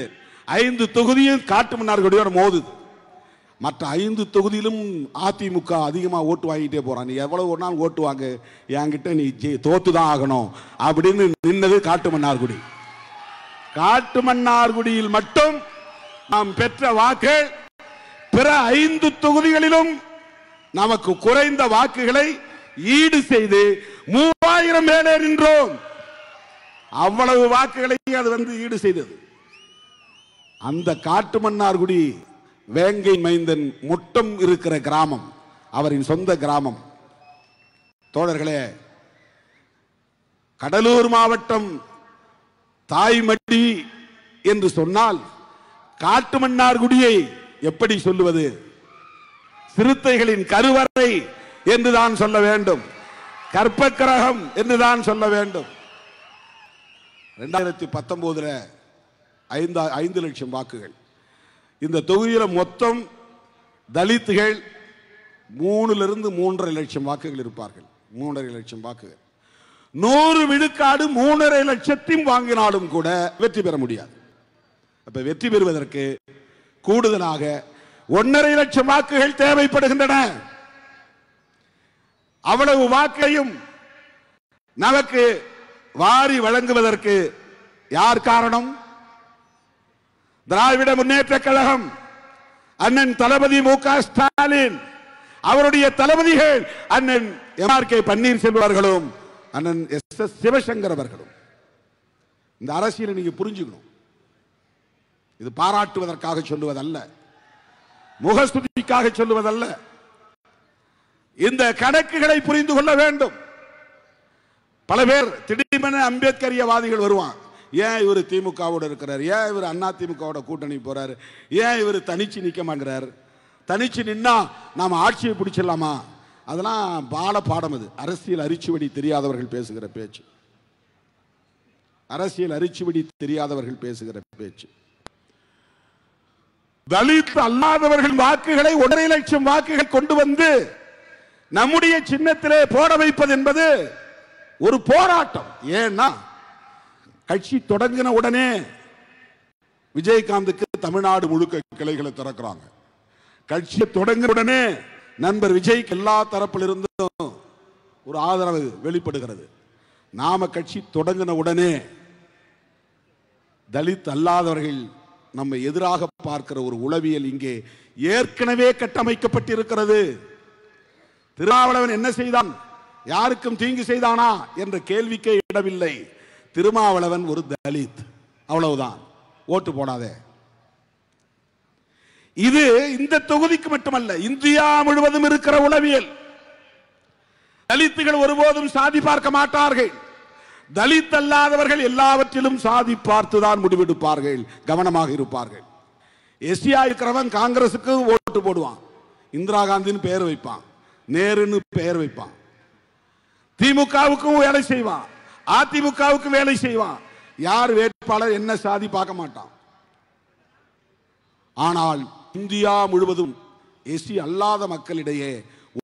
5 தொகுதியும் காட்டுமன்னார்குடியோட மோதுது. மற்ற 5 தொகுதியிலும் அதிமுக அதிகமா ஓட்டு வாங்கிட்டே போறான். நீ எவ்வளவு ஒரு நாள் ஓட்டு வாங்க, என்கிட்ட நீ தோத்துதான் ஆகணும் அப்படின்னு நின்னது காட்டுமன்னார்குடி. காட்டுமன்னார்குடியில் மட்டும் நாம் பெற்ற வாக்கு பிற 5 தொகுதிகளிலும் நமக்கு குறைந்த வாக்குகளை ஈடு செய்து 3000 மேலே நின்றோம். அவ்வளவு வாக்குகளை அது ஈடு செய்தது. அந்த காட்டுமன்னார்குடி வேங்கை மைந்தன் முட்டம் இருக்கிற கிராமம், அவரின் சொந்த கிராமம். தோழர்களே, கடலூர் மாவட்டம் தாய்மடி என்று சொன்னால் காட்டுமன்னார்குடியை எப்படி சொல்லுவது? சிறுத்தைகளின் கருவறை என்றுதான் சொல்ல வேண்டும், கற்பக்கிரகம் என்றுதான் சொல்ல வேண்டும். 2019 5 லட்சம் வாக்குகள். இந்த தொகுதியில் மொத்தம் தலித்துகள் 3லிருந்து 3.5 லட்சம் வாக்குகள் இருப்பார்கள். 3.5 லட்சம் வாக்குகள். 100 விழுக்காடு 3.5 லட்சத்தையும் வாங்கினாலும் கூட வெற்றி பெற முடியாது. அப்ப வெற்றி பெறுவதற்கு கூடுதலாக 1.5 லட்சம் வாக்குகள் தேவைப்படுகின்றன. அவ்வளவு வாக்கையும் நமக்கு வாரி வழங்குவதற்கு யார் காரணம்? திராவிட முன்னேற்ற கழகம். அண்ணன் தளபதி மு.க. ஸ்டாலின் அவருடைய தளபதிகள் அண்ணன் எம்.ஆர்.கே. பன்னீர்செல்வம் அவர்களும் அண்ணன் எஸ்.எஸ். சிவசங்கர் அவர்களும். இந்த அரசியலை நீங்க புரிஞ்சுக்கணும். இது பாராட்டுவதற்காக சொல்லுவதல்ல, முகஸ்துதிக்காக சொல்லுவதல்ல. இந்த கணக்குகளை புரிந்து கொள்ள வேண்டும். பல பேர் திடீரென அம்பேத்கரியவாதிகள் வருவான். ஏன் இவர் திமுகவோட இருக்கிறார், ஏன் இவர் அண்ணா திமுகவோட கூட்டணி போறாரு, ஏன் இவர் தனிச்சு நிக்க மாட்டார், தனிச்சு நின்னா நாம ஆட்சியை பிடிச்சிடலாமா? அதெல்லாம் பால பாடம். அது அரசியல் அரிச்சுவடி தெரியாதவர்கள் பேசுகிற பேச்சு. அரசியல் அரிச்சுவடி தெரியாதவர்கள் பேசுகிற பேச்சு. தலித் அல்லாதவர்கள் வாக்குகளை 1.5 லட்சம் வாக்குகள் கொண்டு வந்து நம்முடைய சின்னத்திலே போட வைப்பது என்பது ஒரு போராட்டம். ஏன்னா கட்சி தொடங்கின உடனே விஜயகாந்துக்கு தமிழ்நாடு முழுக்க கிளைகளை திறக்கிறாங்க. கட்சி தொடங்கின உடனே நண்பர் விஜய்க்கு எல்லா தரப்பிலிருந்தும் ஒரு ஆதரவு வெளிப்படுகிறது. நாம கட்சி தொடங்கின உடனே தலித் அல்லாதவர்கள் நம்ம எதிராக பார்க்கிற ஒரு உளவியல் இங்கே ஏற்கனவே கட்டமைக்கப்பட்டிருக்கிறது. திருமாவளவன் என்ன செய்தான், யாருக்கும் தீங்கு செய்தானா என்ற கேள்விக்கே இடமில்லை. திருமாவளவன் ஒரு தலித், அவ்வளவுதான். ஓட்டு போடாதே. இது இந்த தொகுதிக்கு மட்டுமல்ல, இந்தியா முழுவதும் இருக்கிற உளவியல். தலித்துகள் ஒருபோதும் சாதி பார்க்க மாட்டார்கள். தலித் அல்லாதவர்கள் எல்லாவற்றிலும் சாதி பார்த்துதான் முடிவெடுப்பார்கள், கவனமாக இருப்பார்கள். எஸ்சியா இருக்கிறவன் காங்கிரசுக்கு ஓட்டு போடுவான், இந்திரா காந்தின்னு பெயர் வைப்பான், நேருன்னு பெயர் வைப்பான், திமுகவுக்கும் வேலை செய்வான், அதிமுகவுக்கு வேலை செய்வான். யார் வேட்பாளர் என்ன சாதி பார்க்க மாட்டான். ஆனால் இந்தியா முழுவதும் எஸ்சி அல்லாத மக்களிடையே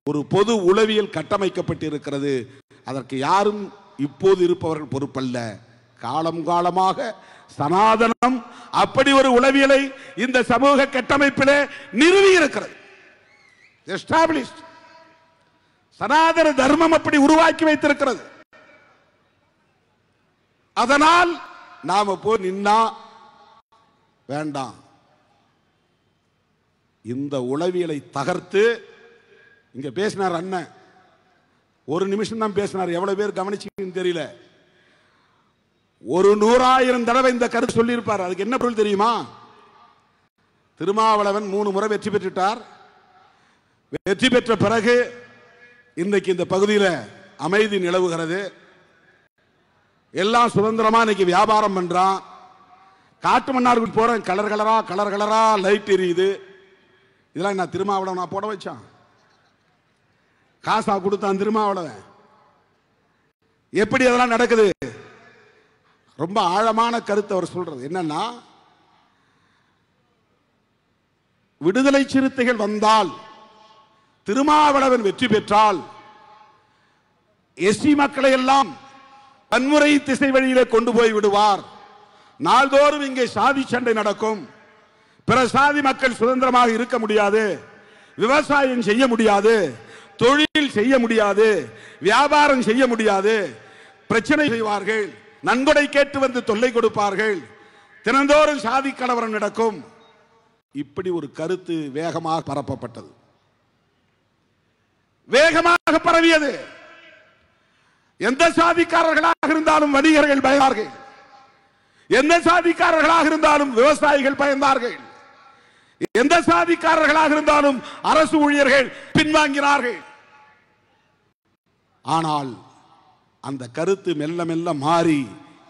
ஒரு பொது உளவியல் கட்டமைக்கப்பட்டிருக்கிறது. அதற்கு யாரும் இப்போது இருப்பவர்கள் பொறுப்பல்ல. காலம் காலமாக சனாதனம் அப்படி ஒரு உளவியலை இந்த சமூக கட்டமைப்பிலே நிறுவி இருக்கிறது. சனாதன தர்மம் அப்படி உருவாக்கி வைத்திருக்கிறது. அதனால் நாம போய் நின்னா வேண்டாம். இந்த உளவியலை தகர்த்து இங்க பேசினார் அண்ணன். ஒரு நிமிஷம் தான் பேசினார். எவ்வளவு பேர் கவனிச்சீங்கன்னு தெரியல. ஒரு 100,000 தடவை இந்த கருத்து சொல்லி இருப்பார். அதுக்கு என்ன பொருள் தெரியுமா? திருமாவளவன் 3 முறை வெற்றி பெற்றுட்டார். வெற்றி பெற்ற பிறகு இன்றைக்கு இந்த பகுதியில் அமைதி நிலவுகிறது. எல்லாம் சுதந்திரமா இன்னைக்கு வியாபாரம் பண்றான். காட்டு மன்னாருக்கு போறேன், கலர் கலரா லைட் எரியுது. இதெல்லாம் நான் திருமாவளவன் நான் போட வச்சான், காசா கொடுத்தான் திருமாவளவன். எப்படி அதெல்லாம் நடக்குது? ரொம்ப ஆழமான கருத்து அவர் சொல்றது என்னன்னா, விடுதலை சிறுத்தைகள் வந்தால், திருமாவளவன் வெற்றி பெற்றால் எஸ்சி மக்களை எல்லாம் வன்முறை திசை வழியிலே கொண்டு போய் விடுவார். நாள்தோறும் இங்கே சாதி சண்டை நடக்கும். பிற சாதி மக்கள் சுதந்திரமாக இருக்க முடியாது, விவசாயம் செய்ய முடியாது, தொழில் செய்ய முடியாது, வியாபாரம் செய்ய முடியாது, பிரச்சனை செய்வார்கள், நன்கொடை கேட்டு வந்து தொல்லை கொடுப்பார்கள், தினந்தோறும் சாதி கலவரம் நடக்கும். இப்படி ஒரு கருத்து வேகமாக பரப்பப்பட்டது, வேகமாக பரவியது. எந்த சாதிக்காரர்களாக இருந்தாலும் வணிகர்கள் பயந்தார்கள், எந்த சாதிக்காரர்களாக இருந்தாலும் விவசாயிகள் பயந்தார்கள், எந்த சாதிக்காரர்களாக இருந்தாலும் அரசு ஊழியர்கள் பின்வாங்கினார்கள். ஆனால் அந்த கருத்து மெல்ல மெல்ல மாறி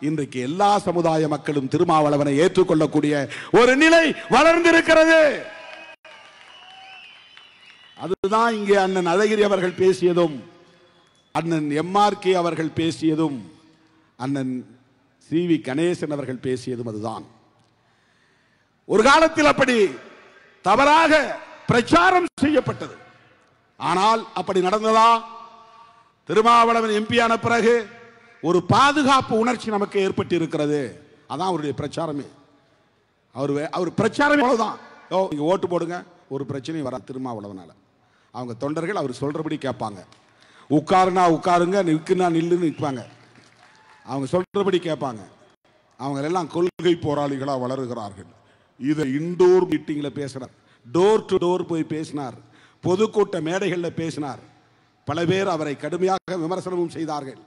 இன்றைக்கு எல்லா சமுதாய மக்களும் திருமாவளவனை ஏற்றுக்கொள்ளக்கூடிய ஒரு நிலை வளர்ந்திருக்கிறது. அதுதான் இங்கே அண்ணன் அழகிரி அவர்கள் பேசியதும், அண்ணன் எம்.ஆர்.கே. அவர்கள் பேசியதும், அண்ணன் சி.வி. கணேசன் அவர்கள் பேசியதும் அதுதான். ஒரு காலத்தில் அப்படி தவறாக பிரச்சாரம் செய்யப்பட்டது. ஆனால் அப்படி நடந்ததா? திருமாவளவன் எம்பியான பிறகு ஒரு பாதுகாப்பு உணர்ச்சி நமக்கு ஏற்பட்டு இருக்கிறது. அதான் அவருடைய பிரச்சாரமே. அவர் பிரச்சாரமே அவ்வளவுதான். நீங்க ஓட்டு போடுங்க, ஒரு பிரச்சனையும் வர திருமாவளவனால. அவங்க தொண்டர்கள் அவர் சொல்றபடி கேட்பாங்க. உட்காருனா உட்காருங்க, நிற்குனா நில்லுன்னு நிற்பாங்க. அவங்க சொல்றபடி கேட்பாங்க. அவங்க எல்லாம் கொள்கை போராளிகளா வளருகிறார்கள். இதை இண்டோர் மீட்டிங்ல பேசுறார். டோர் டு டோர் போய் பேசினார், பொதுக்கூட்ட மேடைகளில் பேசினார். பல பேர் அவரை கடுமையாக விமர்சனமும் செய்தார்கள்.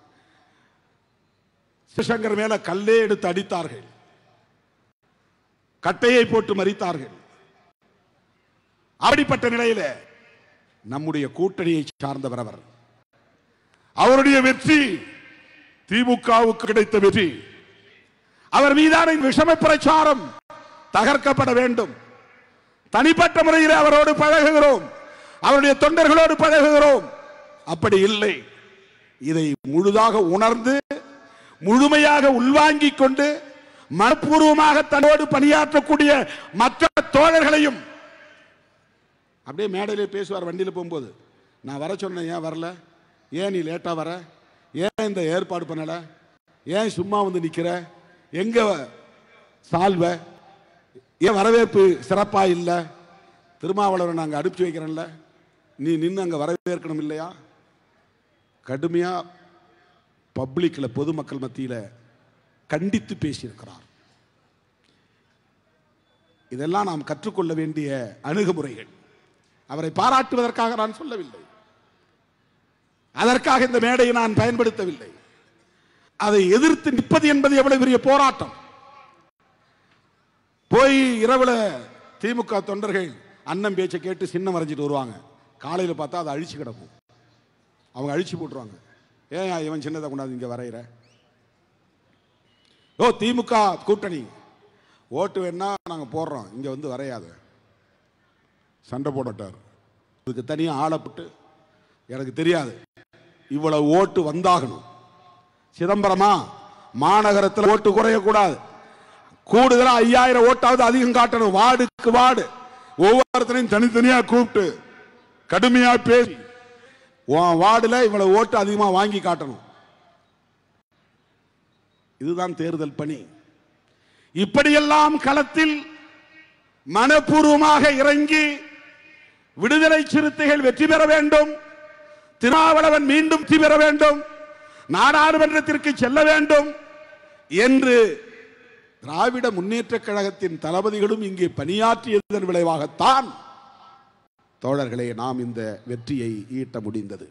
சிவசங்கர் மேல கல்லே எடுத்து அடித்தார்கள், கட்டையை போட்டு மறித்தார்கள். அப்படிப்பட்ட நிலையில நம்முடைய கூட்டணியை சார்ந்தவர் அவர். அவருடைய வெற்றி திமுகவுக்கு கிடைத்த வெற்றி. அவர் மீதான விஷம பிரச்சாரம் தகர்க்கப்பட வேண்டும். தனிப்பட்ட முறையில் அவரோடு பழகுகிறோம், அவருடைய தொண்டர்களோடு பழகுகிறோம். அப்படி இல்லை, இதை முழுதாக உணர்ந்து முழுமையாக உள்வாங்கிக் கொண்டு மனப்பூர்வமாக தன்னோடு பணியாற்றக்கூடிய மற்ற தோழர்களையும் அப்படியே மேடையிலே பேசுவார். வண்டியில் போகும்போது நான் வர சொன்னேன், ஏன் வரல, ஏன் நீ லேட்டா வர, ஏன் இந்த ஏற்பாடு பண்ணல, ஏன் சும்மா வந்து நிக்கிற, எங்க சால்வ, ஏன் வரவேற்பு சிறப்பா இல்லை, திருமாவளவரை நாங்கள் அனுப்பிச்சு வைக்கிறோம்ல, நீ நின்று அங்கே வரவேற்கணும் இல்லையா? கடுமையா பப்ளிக்ல பொதுமக்கள் மத்தியில் கண்டித்து பேசியிருக்கிறார். இதெல்லாம் நாம் கற்றுக்கொள்ள வேண்டிய அணுகுமுறைகள். அவரை பாராட்டுவதற்காக நான் சொல்லவில்லை, அதற்காக இந்த மேடையை நான் பயன்படுத்தவில்லை. அதை எதிர்த்து நிற்பது என்பது எவ்வளவு பெரிய போராட்டம். போய் இரவுல திமுக தொண்டர்கள் அண்ணன் பேச்சை கேட்டு சின்னம் வரைஞ்சிட்டு வருவாங்க. காலையில் பார்த்தா அதை அழிச்சு கிடக்கும், அவங்க அழிச்சு போட்டுருவாங்க. ஏன் இவன் சின்னதை கொண்டாந்து இங்கே வரைகிற? ஓ திமுக கூட்டணி ஓட்டு வேணா நாங்கள் போடுறோம், இங்கே வந்து வரையாத, சண்டை போட்டார். அதுக்கு தனியாக ஆளப்பட்டு எனக்கு தெரியாது, இவ்வளவு ஓட்டு வந்தாகணும். சிதம்பரமா மாநகரத்தில் ஓட்டு குறையக்கூடாது, கூடுதலா 5000 ஓட்டாவது அதிகம் காட்டணும். வார்டுக்கு வார்டு ஒவ்வொருத்தரையும் தனித்தனியா கூப்பிட்டு கடுமையா பேசி வார்டுல இவ்வளவு ஓட்டு அதிகமா வாங்கி காட்டணும். இதுதான் தேர்தல் பணி. இப்படியெல்லாம் களத்தில் மனப்பூர்வமாக இறங்கி விடுதலை சிறுத்தைகள் வெற்றி பெற வேண்டும், திருமாவளவன் மீண்டும் வெற்றி பெற வேண்டும், நாடாளுமன்றத்திற்கு செல்ல வேண்டும் என்று திராவிட முன்னேற்ற கழகத்தின் தளபதிகளும் இங்கே பணியாற்றியதன் விளைவாகத்தான் தோழர்களே நாம் இந்த வெற்றியை ஈட்ட முடிந்தது.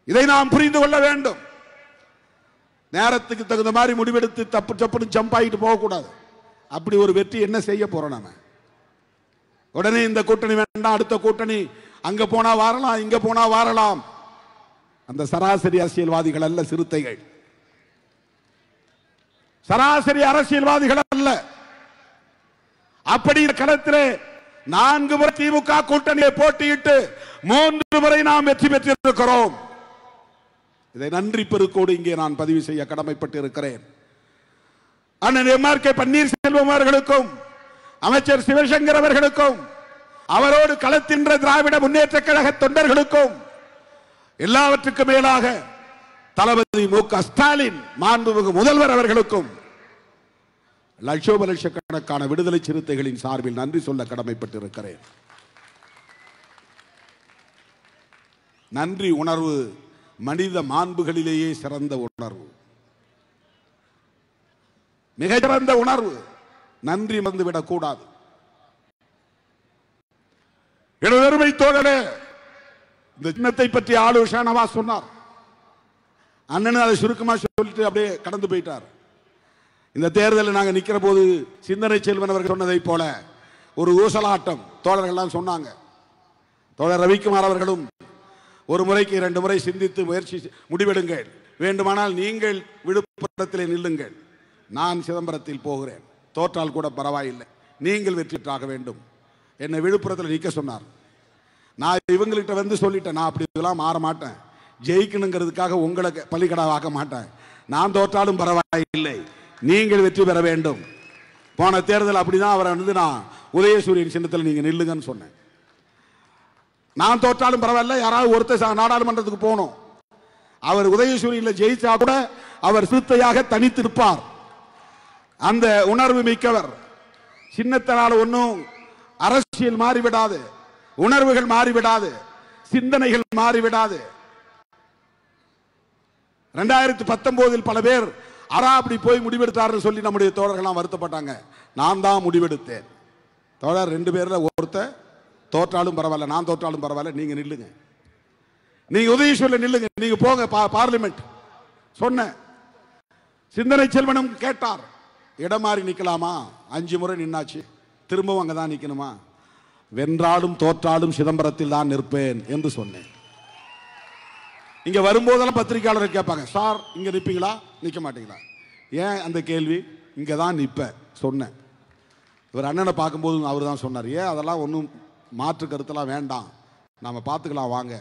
இதை நாம் புரிந்து கொள்ள வேண்டும். நேரத்துக்கு தகுந்த மாதிரி முடிவெடுத்து தப்பு தப்புன்னு ஜம்ப் ஆகிட்டு போகக்கூடாது. அப்படி ஒரு வெற்றி என்ன செய்ய போறோம்? நம்ம உடனே இந்த கூட்டணி வேண்டாம், அடுத்த கூட்டணி, அங்க போனா வரலாம், இங்க போனா வரலாம். அந்த சராசரி அரசியல்வாதிகள் அல்ல சிறுத்தைகள், சராசரி அரசியல்வாதிகள் அல்ல. அப்படி களத்திலே 4 முறை திமுக கூட்டணியை போட்டியிட்டு 3 முறை நாம் வெற்றி பெற்றிருக்கிறோம். இதை நன்றி பெருக்கோடு இங்கே நான் பதிவு செய்ய கடமைப்பட்டு இருக்கிறேன். அண்ணன் எம்.ஆர்.கே. பன்னீர்செல்வம் அவர்களுக்கும் அமைச்சர் சிவசங்கர் அவர்களுக்கும் அவரோடு களத்தின்ற திராவிட முன்னேற்ற கழக தொண்டர்களுக்கும் எல்லாவற்றுக்கும் மேலாக தளபதி மு.க. ஸ்டாலின் மாண்புமிகு முதல்வர் அவர்களுக்கும் லட்சோப லட்சக்கணக்கான விடுதலை சிறுத்தைகளின் சார்பில் நன்றி சொல்ல கடமைப்பட்டிருக்கிறேன். நன்றி உணர்வு மனித மாண்புகளிலேயே சிறந்த உணர்வு, மிகச்சிறந்த உணர்வு. நன்றி மறந்துவிடக் கூடாது. எனதருமை தோழரே, இந்த சின்னத்தை பற்றி ஆலோசனை நவாஸ் சொன்னார். அண்ணன் அதை சுருக்கமா சொல்லிட்டு அப்படியே கடந்து போயிட்டார். இந்த தேர்தலில் நாங்கள் நிற்கிற போது சிந்தனை செல்வன் அவர்கள் சொன்னதை போல ஒரு ஊசலாட்டம் தோழர்கள்லாம் சொன்னாங்க. தோழர் ரவிக்குமார் அவர்களும் ஒரு முறைக்கு 2 முறை சிந்தித்து முயற்சி முடிவெடுங்கள், வேண்டுமானால் நீங்கள் விழுப்புரத்தில் நில்லுங்கள், நான் சிதம்பரத்தில் போகிறேன், தோற்றால் கூட பரவாயில்லை, நீங்கள் வெற்றி பெற்றாக வேண்டும். என்னை விழுப்புரத்தில் நிற்க சொன்னார். நான் இவங்கள்கிட்ட வந்து சொல்லிட்டேன், நான் அப்படி இதெல்லாம் மாற மாட்டேன், ஜெயிக்கணுங்கிறதுக்காக உங்களை பலிக்கடாவாக்க மாட்டேன், நான் தோற்றாலும் பரவாயில்லை, நீங்கள் வெற்றி பெற வேண்டும். போன தேர்தல் அப்படிதான் அவரை வந்து நான் உதயசூரியன் சின்னத்தில் நீங்க நில்லுங்கன்னு சொன்னேன். நான் தோற்றாலும் பரவாயில்ல, யாராவது ஒருத்தர் நாடாளுமன்றத்துக்கு போகணும். அவர் உதயசூரியன்ல ஜெயிச்சா கூட அவர் சிறுத்தையாக தனித்து இருப்பார். அந்த உணர்வு மிக்கவர். சின்னத்தினால் ஒன்றும் அரசியல் மாறிவிடாது, உணர்வுகள் மாறிவிடாது, சிந்தனைகள் மாறிவிடாது. 2019 பல பேர் அப்படி போய் முடிவெடுத்தார்கள் சொல்லி நம்முடைய தோழர்கள்லாம் வருத்தப்பட்டாங்க. நான் தான் முடிவெடுத்தேன். தோழர் 2 பேர்ல ஒருத்தர் தோற்றாலும் பரவாயில்ல, நான் தோற்றாலும் பரவாயில்ல, நீங்க நில்லுங்க, நீங்க உதயசூரில் நில்லுங்க, நீங்க போங்க பார்லிமெண்ட் சொன்ன. சிந்தனை செல்வனும் கேட்டார், இடம் மாறி நிக்கலாமா? 5 முறை நின்னாச்சு, திரும்பவும் அங்கதான் நிக்கணுமா? வென்றாலும் தோற்றாலும் சிதம்பரத்தில் தான் நிற்பேன் என்று சொன்னேன். இங்க வரும்போதெல்லாம் பத்திரிகையாளர் கேட்பாங்க, சார் இங்க நிப்பீங்களா நிக்க மாட்டீங்களா? ஏன் அந்த கேள்வி? இங்க தான் நிப்ப சொன்னேன். இவர் அண்ணனை பார்க்கும்போது அவர் தான் சொன்னார், ஏன் அதெல்லாம் ஒன்றும் மாற்று கருத்தெல்லாம் வேண்டாம், நாம பார்த்துக்கலாம் வாங்க.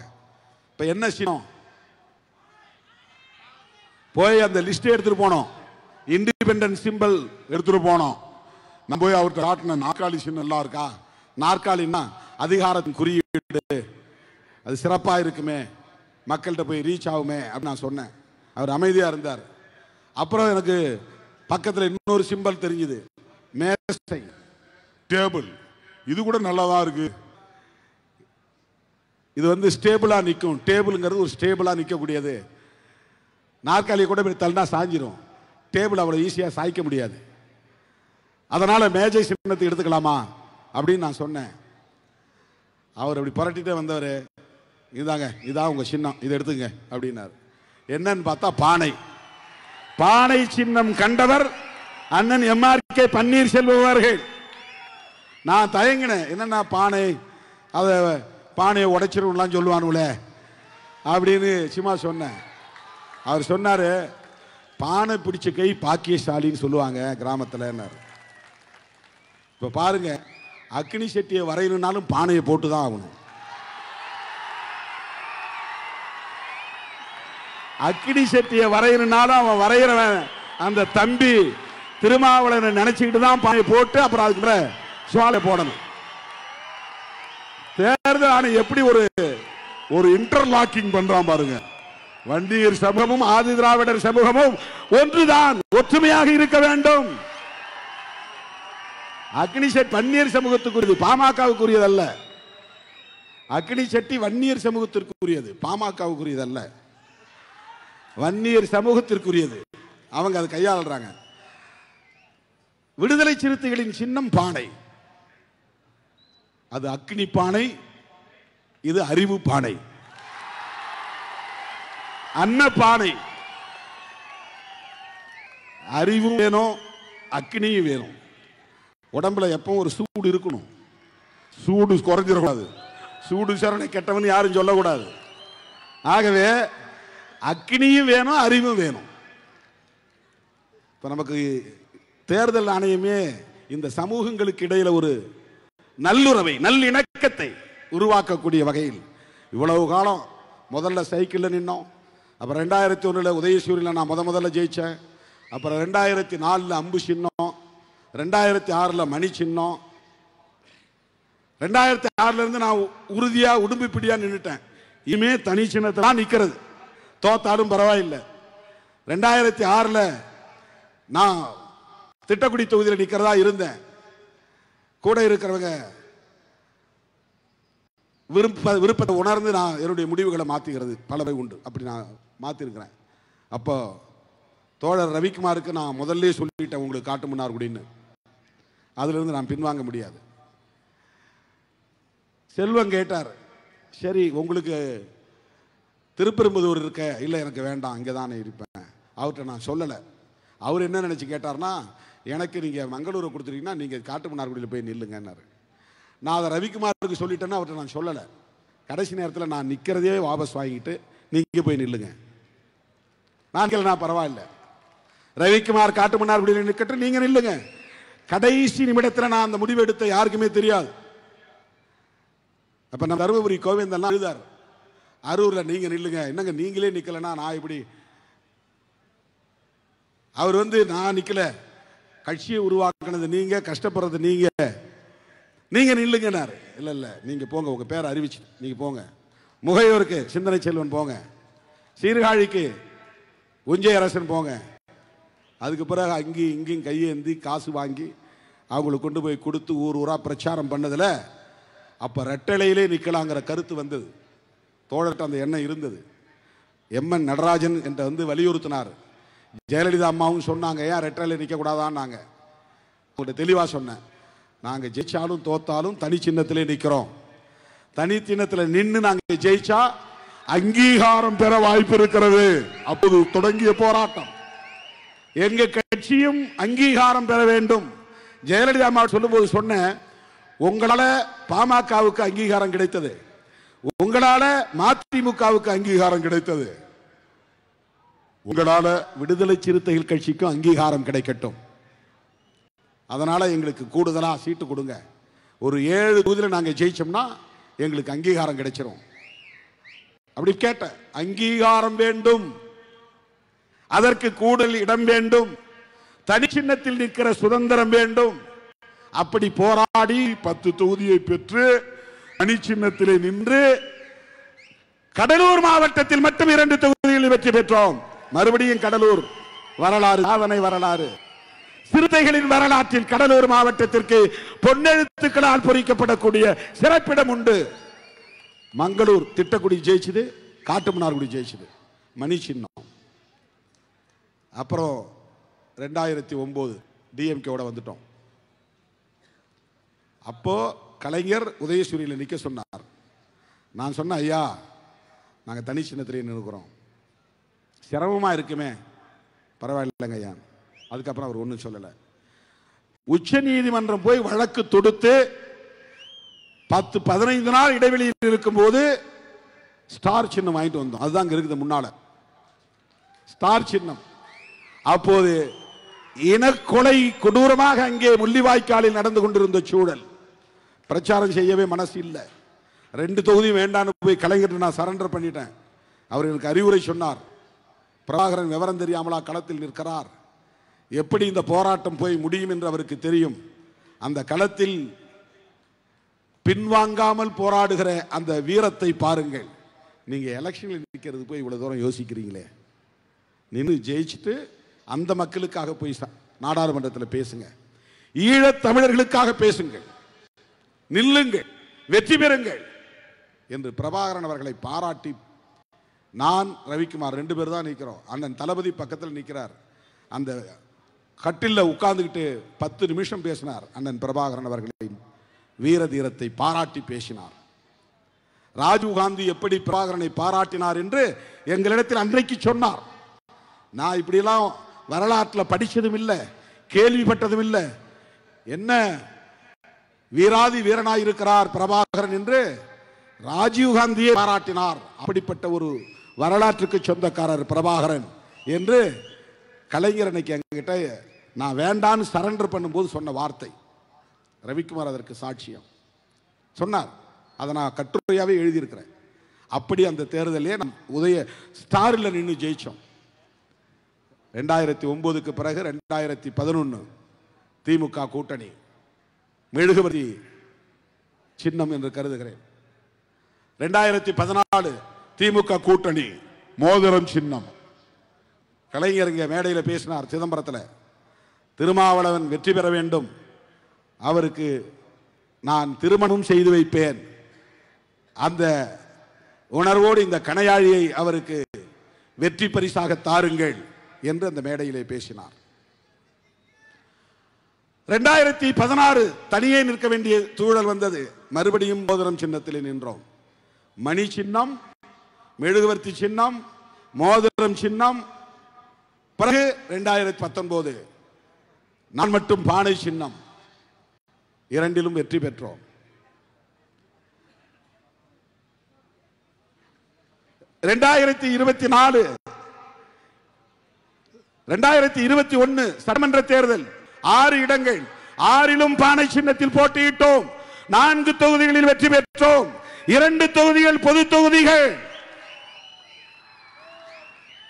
இப்ப என்ன சின்னம்? போய் அந்த லிஸ்ட் எடுத்துட்டு போனோம், இண்டிபெண்டன்ஸ் சிம்பிள் எடுத்துட்டு போனோம். நம்ம போய் அவர்கிட்ட காட்டின நாற்காலி சின்னம் எல்லாம் இருக்கா? நாற்காலின்னா அதிகாரத்தின் குறியீடு, அது சிறப்பா இருக்குமே, மக்கள்கிட்ட போய் ரீச் ஆகுமே அப்படின்னு நான் சொன்னேன். அவர் அமைதியா இருந்தார். அப்புறம் எனக்கு பக்கத்தில் இன்னொரு சிம்பல் தெரிஞ்சுது, மேசை, டேபிள். இது கூட நல்லாதான் இருக்கு, இது வந்து ஸ்டேபிளா நிற்கும். டேபிள்ங்கிறது ஒரு ஸ்டேபிளா நிற்கக்கூடியது. நாற்காலியை கூட இப்படி தள்ளினா சாஞ்சிரும், டேபிள் அவ்வளோ ஈஸியாக சாய்க்க முடியாது. அதனால மேஜை சின்னத்தை எடுத்துக்கலாமா அப்படின்னு நான் சொன்னேன். அவர் அப்படி புரட்டிட்டே வந்தவர், இதாங்க இதான் உங்க சின்னம், இதை எடுத்துங்க அப்படின்னாரு. என்னன்னு பார்த்தா பானை. பானை சின்னம் கண்டவர் அண்ணன் எம்ஆர்கே பன்னீர்செல்வம் அவர்கள். நான் தயங்கினேன், என்னன்னா பானை, அதை பானையை உடைச்சிருலாம் சொல்லுவானுங்களே அப்படின்னு சும்மா சொன்னேன். அவர் சொன்னாரு, பானை பிடிச்ச கை பாக்கியசாலின்னு சொல்லுவாங்க கிராமத்தில். இப்ப பாருங்க, அக்னி செட்டியை வரையணும்னாலும் பானையை போட்டு தான் ஆகணும். அக்னி செட்டியை வரையணும்னாலும் அவன் வரைகிறவன் அந்த தம்பி திருமாவளவனை நினைச்சுக்கிட்டு தான் பானையை போட்டு அப்புறம் அதுக்கு சுவாலை போடணும். தேர்தல் ஆணையம் எப்படி ஒரு இன்டர்லாக்கிங் பண்றான் பாருங்க. வன்னியர் சமூகமும் ஆதி திராவிடர் சமூகமும் ஒன்றுதான், ஒற்றுமையாக இருக்க வேண்டும். அக்னி செட்டி வன்னியர் சமூகத்துக்குரியது, பாமகவுக்குரியது அல்ல. அக்னி செட்டி வன்னியர் சமூகத்திற்குரியது, பாமகவுக்குரியது அல்ல, வன்னியர் சமூகத்திற்குரியது. அவங்க அதை கையாளுறாங்க. விடுதலை சிறுத்தைகளின் சின்னம் பானை, அது அக்னி பானை, இது அறிவு பானை. அன்ன பானை, அறிவும் வேணும், அக்னியும் வேணும். உடம்புல எப்பவும் ஒரு சூடு இருக்கணும், சூடு குறைஞ்சிடக்கூடாது. சூடு சரணை கெட்டவன் யாரும் சொல்லக்கூடாது. ஆகவே அக்னியும் வேணும், அறிவும் வேணும். இப்ப நமக்கு தேர்தல் ஆணையமே இந்த சமூகங்களுக்கு இடையில ஒரு நல்லுறவை, நல்லிணக்கத்தை உருவாக்கக்கூடிய வகையில் இவ்வளவு காலம் முதல்ல சைக்கிள்ல நின்னோம். அப்புறம் 2001 உதயசூரில் நான் முதல்ல ஜெயிச்சேன். அப்புறம் 2004 அம்பு சின்னம், 2006 மணி சின்னம், 2006 இருந்து நான் உறுதியா உடும்பு பிடியா நின்றுட்டேன். இனிமே தனி சின்னத்தை தான் நிக்கிறது, தோத்தாலும் பரவாயில்லை. 2006 நான் திட்டக்குடி தொகுதியில் நிக்கிறதா இருந்தேன். கூட இருக்கிறவங்க விருப்பத்தை உணர்ந்து நான் என்னுடைய முடிவுகளை மாத்திக்கிறது பல உண்டு. அப்படி நான் மாத்திருக்கிறேன். அப்போ தோழர் ரவிக்குமாருக்கு நான் முதல்ல சொல்லிட்டேன், உங்களுக்கு காட்டுமன்னார் அப்படின்னு. அதுல இருந்து நான் பின்வாங்க முடியாது. செல்வம் கேட்டார், சரி உங்களுக்கு திருப்பெரும்புதூர் இருக்க, இல்லை எனக்கு வேண்டாம், இங்கே தானே இருப்பேன். அவர்கிட்ட நான் சொல்லலை. அவர் என்ன நினச்சி கேட்டார்னா, எனக்கு நீங்கள் மங்களூரை கொடுத்துட்டீங்கன்னா நீங்கள் காட்டுமன்னார்குடியில் போய் நில்லுங்கன்னாரு. நான் அதை ரவிக்குமாருக்கு சொல்லிட்டேன்னா அவர்கிட்ட நான் சொல்லலை. கடைசி நேரத்தில் நான் நிற்கிறதே வாபஸ் வாங்கிட்டு நீங்கள் போய் நில்லுங்க, நான் கேட்கலனா பரவாயில்ல, ரவிக்குமார் காட்டுமன்னார்குடியில் நிற்கட்டும், நீங்கள் நில்லுங்க. கடைசி நிமிடத்தில் நான் அந்த முடிவு எடுத்த யாருக்குமே தெரியாது. அப்போ நம்ம தருமபுரி கோவிந்தெல்லாம் எழுதார், அரூரில் நீங்கள் நில்லுங்க, என்னங்க நீங்களே நிற்கலைன்னா நான் இப்படி. அவர் நான் நிற்கல, கட்சியை உருவாக்குனது நீங்க, கஷ்டப்படுறது நீங்க, நீங்க நில்லுங்கன்னாரு. இல்லை இல்லை நீங்கள் போங்க, உங்கள் பேரை அறிவிச்சு நீங்கள் போங்க. முகையோருக்கு சிந்தனை செல்வன் போங்க, சீர்காழிக்கு உஞ்சை அரசன் போங்க. அதுக்கு பிறகு அங்கேயும் இங்கேயும் கையேந்தி காசு வாங்கி அவங்களுக்கு கொண்டு போய் கொடுத்து ஊர் ஊரா பிரச்சாரம் பண்ணதில் அப்போ ரெட்டலையிலே நிற்கலாங்கிற கருத்து வந்தது. தோழர்கிட்ட அந்த எண்ணம் இருந்தது. எம்என் நடராஜன் என்ற வலியுறுத்தினார். ஜெயலலிதா அம்மாவும் சொன்னாங்க, ஏன் ரெட்டலையில் நிற்கக்கூடாதான்னாங்க. உங்கள்கிட்ட தெளிவாக சொன்னேன், நாங்க ஜெயிச்சாலும் தோத்தாலும் தனி சின்னத்திலே நிக்கிறோம். தனி சின்னத்தில் நின்று நாங்க ஜெயிச்சா அங்கீகாரம் பெற வாய்ப்பு இருக்கிறது. அப்போது தொடங்கிய போராட்டம். எங்க கட்சியும் அங்கீகாரம் பெற வேண்டும். ஜெயலலிதா அம்மா சொல்லும்போது சொன்ன, உங்களால பாமகவுக்கு அங்கீகாரம் கிடைத்தது, உங்களால மதிமுகவுக்கு அங்கீகாரம் கிடைத்தது, உங்களால விடுதலை சிறுத்தைகள் கட்சிக்கும் அங்கீகாரம் கிடைக்கட்டும். அதனால எங்களுக்கு கூடுதலா சீட்டு கொடுங்க. ஒரு 7 தொகுதியில் நாங்க ஜெயிச்சோம்னா எங்களுக்கு அங்கீகாரம் கிடைச்சிரும். அப்படி கேட்ட, அங்கீகாரம் வேண்டும், அதற்கு கூடுதல் இடம் வேண்டும், தனி சின்னத்தில் நிற்கிற சுதந்திரம் வேண்டும். அப்படி போராடி 10 தொகுதியை பெற்று தனி சின்னத்திலே நின்று கடலூர் மாவட்டத்தில் மட்டும் 2 தொகுதிகளில் வெற்றி பெற்றோம். மறுபடியும் கடலூர் வரலாறு, சாதனை வரலாறு. சிறுத்தைகளின் வரலாற்றில் கடலூர் மாவட்டத்திற்கு பொன்னெழுத்துக்களால் பொறிக்கப்படக்கூடிய சிறப்பிடம் உண்டு. மங்களூர் திட்டக்குடி ஜெயிச்சது, காட்டுமன்னார்குடி ஜெயிச்சது, மணி சின்னம். அப்புறம் 2009 டிஎம்கேவோட வந்துட்டோம். அப்போ கலைஞர் உதயசூரியில் நிற்க சொன்னார். நான் சொன்ன, ஐயா நாங்க தனி சின்னத்திலே நிற்கிறோம், சிரமமா இருக்குமே. பரவாயில்லைங்க ஐயா. அதுக்கப்புறம் அவர் ஒன்றும் சொல்லலை. உச்ச நீதிமன்றம் போய் வழக்கு தொடுத்து 10-15 நாள் இடைவெளியில் இருக்கும் போது ஸ்டார் சின்னம் வாங்கிட்டு வந்தோம். அதுதான் இங்க இருக்குது முன்னால ஸ்டார் சின்னம். அப்போது இனக்கொலை கொடூரமாக அங்கே முள்ளிவாய்க்காலில் நடந்து கொண்டிருந்த சூழல். பிரச்சாரம் செய்யவே மனசு இல்லை. 2 தொகுதியும் வேண்டான்னு போய் கலைஞர் நான் சரண்டர் பண்ணிட்டேன். அவர் எனக்கு அறிவுரை சொன்னார். பிரபாகரன் விவரம் தெரியாமலா களத்தில் நிற்கிறார், எப்படி இந்த போராட்டம் போய் முடியும் என்று அவருக்கு தெரியும். அந்த களத்தில் பின்வாங்காமல் போராடுகிற அந்த வீரத்தை பாருங்கள். நீங்க எலெக்ஷனில் நிற்கிறது போய் இவ்வளவு தூரம் யோசிக்கிறீங்களே, நின்று ஜெயிச்சுட்டு அந்த மக்களுக்காக போய் நாடாளுமன்றத்தில் பேசுங்க, ஈழத் தமிழர்களுக்காக பேசுங்கள், நில்லுங்கள், வெற்றி பெறுங்கள் என்று பிரபாகரன் அவர்களை பாராட்டி நான் ரவிக்குமார் 2 பேர் தான் நிற்கிறோம். அண்ணன் தளபதி பக்கத்தில் நிற்கிறார். அந்த கட்டில்ல உட்கார்ந்துக்கிட்டு 10 நிமிஷம் பேசினார். அண்ணன் பிரபாகரன் அவர்களின் வீர தீரத்தை பாராட்டி பேசினார். ராஜீவ் காந்தி எப்படி பிரபாகரனை பாராட்டினார் என்று எங்களிடத்தில் அன்றைக்கு சொன்னார். நான் இப்படியெல்லாம் வரலாற்றில் படித்ததும் இல்லை, கேள்விப்பட்டதும் இல்லை. என்ன வீராதி வீரனாய் இருக்கிறார் பிரபாகரன் என்று ராஜீவ் காந்தியை பாராட்டினார். அப்படிப்பட்ட ஒரு வரலாற்றுக்கு சொந்தக்காரர் பிரபாகரன் என்று கலைஞர் அன்னைக்கு என்கிட்ட நான் வேண்டான்னு சரண்டர் பண்ணும்போது சொன்ன வார்த்தை. ரவிக்குமார் அதற்கு சாட்சியம் சொன்னார். அதை நான் கட்டுரையாவே எழுதியிருக்கிறேன். அப்படி அந்த தேர்தலே நம் உதய ஸ்டாரில் நின்று ஜெயிச்சோம். 2009க்கு பிறகு 2011 திமுக கூட்டணி மெழுகுவர்த்தி சின்னம் என்று கருதுகிறேன். 2014 திமுக கூட்டணி மோதிரம் சின்னம். கலைஞர் இங்க மேடையில் பேசினார் சிதம்பரத்தில், திருமாவளவன் வெற்றி பெற வேண்டும், அவருக்கு நான் திருமணம் செய்து வைப்பேன், அந்த உணர்வோடு இந்த கணையாழியை அவருக்கு வெற்றி பரிசாக தாருங்கள் என்று அந்த மேடையிலே பேசினார். 2016 தனியே நிற்க வேண்டிய சூழல் வந்தது. மறுபடியும் மோதிரம் சின்னத்திலே நின்றோம். மணி சின்னம், மெழுகுவர்த்தி சின்னம், மோதிரம் சின்னம். பிறகு 2019 நான் மட்டும் பானை சின்னம். 2லும் வெற்றி பெற்றோம். 2024 2021 சட்டமன்ற தேர்தல் 6 இடங்கள், 6லும் பானை சின்னத்தில் போட்டியிட்டோம். 4 தொகுதிகளில் வெற்றி பெற்றோம். 2 தொகுதிகள் பொது தொகுதிகள்.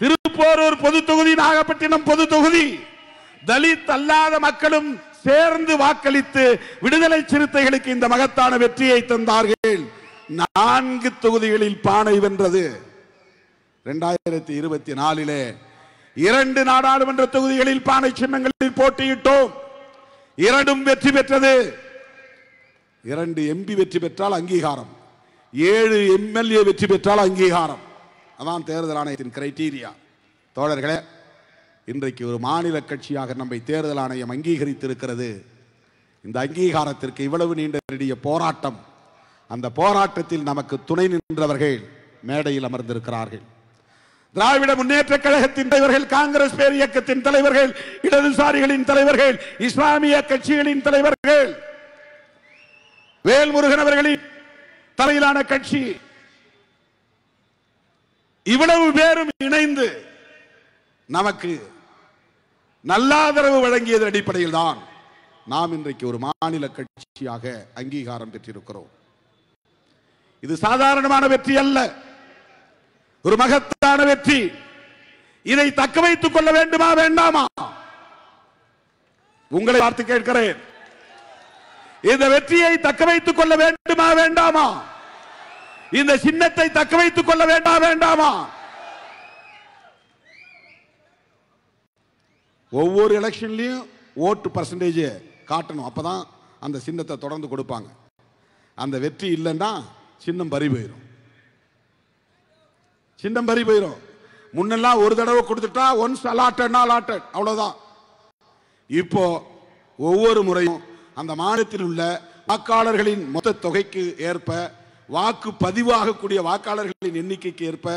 திருப்போரூர் பொது தொகுதி, நாகப்பட்டினம் பொது தொகுதி. தலித் அல்லாத மக்களும் சேர்ந்து வாக்களித்து விடுதலை சிறுத்தைகளுக்கு இந்த மகத்தான வெற்றியை தந்தார்கள். 4 தொகுதிகளில் பானை வென்றது. 2024 2 நாடாளுமன்ற தொகுதிகளில் பானை சின்னங்களில் போட்டியிட்டோம். 2ம் வெற்றி பெற்றது. 2 எம்பி வெற்றி பெற்றால் அங்கீகாரம், 7 எம்எல்ஏ வெற்றி பெற்றால் அங்கீகாரம். அதான் தேர்தல் ஆணையத்தின் கிரைட்டீரியா. தோழர்களே, இன்றைக்கு ஒரு மாநில கட்சியாக நம்மை தேர்தல் ஆணையம் அங்கீகரித்திருக்கிறது. இந்த அங்கீகாரத்திற்கு இவ்வளவு நீண்ட நெடிய போராட்டம், அந்த போராட்டத்தில் நமக்கு துணை நின்றவர்கள் மேடையில் அமர்ந்திருக்கிறார்கள். திராவிட முன்னேற்ற கழகத்தின் தலைவர்கள், காங்கிரஸ் பேர் இயக்கத்தின் தலைவர்கள், இடதுசாரிகளின் தலைவர்கள், இஸ்லாமிய கட்சிகளின் தலைவர்கள், வேல்முருகன் அவர்களின் தலையிலான கட்சி, இவ்வளவு பேரும் இணைந்து நமக்கு நல்லாதரவு வழங்கியதன் அடிப்படையில் தான் நாம் இன்றைக்கு ஒரு மாநில கட்சியாக அங்கீகாரம் பெற்றிருக்கிறோம். இது சாதாரணமான வெற்றி அல்ல, ஒரு மகத்தான வெற்றி. இதை தக்க வைத்துக் கொள்ள வேண்டுமா வேண்டாமா? உங்களை பார்த்து கேட்கிறேன், இந்த வெற்றியை தக்க வைத்துக் கொள்ள வேண்டுமா வேண்டாமா? இந்த சின்னத்தை தக்க வைத்துக் கொள்ள வேண்டாமா? ஒவ்வொரு எலெக்ஷன்லயும் ஓட்டு பர்சன்டேஜ் காட்டணும், அப்பதான் அந்த சின்னத்தை தொடர்ந்து கொடுப்பாங்க. அந்த வெற்றி இல்லைன்னா சின்னம் பறி போயிடும். சின்னம் பறி போயிடும். முன்னெல்லாம் ஒரு தடவை கொடுத்துட்டா ஒன்ஸ் அலாட்டட் அவ்வளவுதான். இப்போ ஒவ்வொரு முறையும் அந்த மாநிலத்தில் உள்ள வாக்காளர்களின் மொத்த தொகைக்கு ஏற்ப, வாக்கு பதிவாகக்கூடிய வாக்காளர்களின் எண்ணிக்கைக்கு ஏற்ப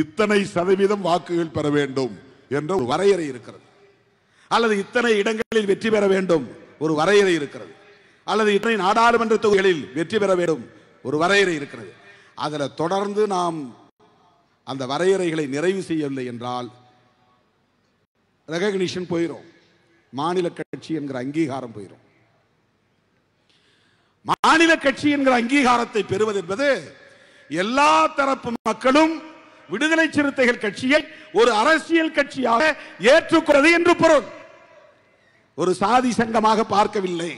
இத்தனை சதவீதம் வாக்குகள் பெற வேண்டும் என்ற ஒரு வரையறை இருக்கிறது. அல்லது இத்தனை இடங்களில் வெற்றி பெற வேண்டும் ஒரு வரையறை இருக்கிறது. அல்லது இத்தனை நாடாளுமன்ற தொகுதிகளில் வெற்றி பெற வேண்டும் ஒரு வரையறை இருக்கிறது. அதில் தொடர்ந்து நாம் அந்த வரையறைகளை நிறைவு செய்யவில்லை என்றால் ரெகக்னிஷன் போயிடும், மாநில கட்சி என்கிற அங்கீகாரம் போயிடும். மாநில கட்சி என்கிற அங்கீகாரத்தை பெறுவது என்பது எல்லா தரப்பு மக்களும் விடுதலை சிறுத்தைகள் கட்சியை ஒரு அரசியல் கட்சியாக ஏற்றுக்கொள்வது என்று பொருள். ஒரு சாதி சங்கமாக பார்க்கவில்லை,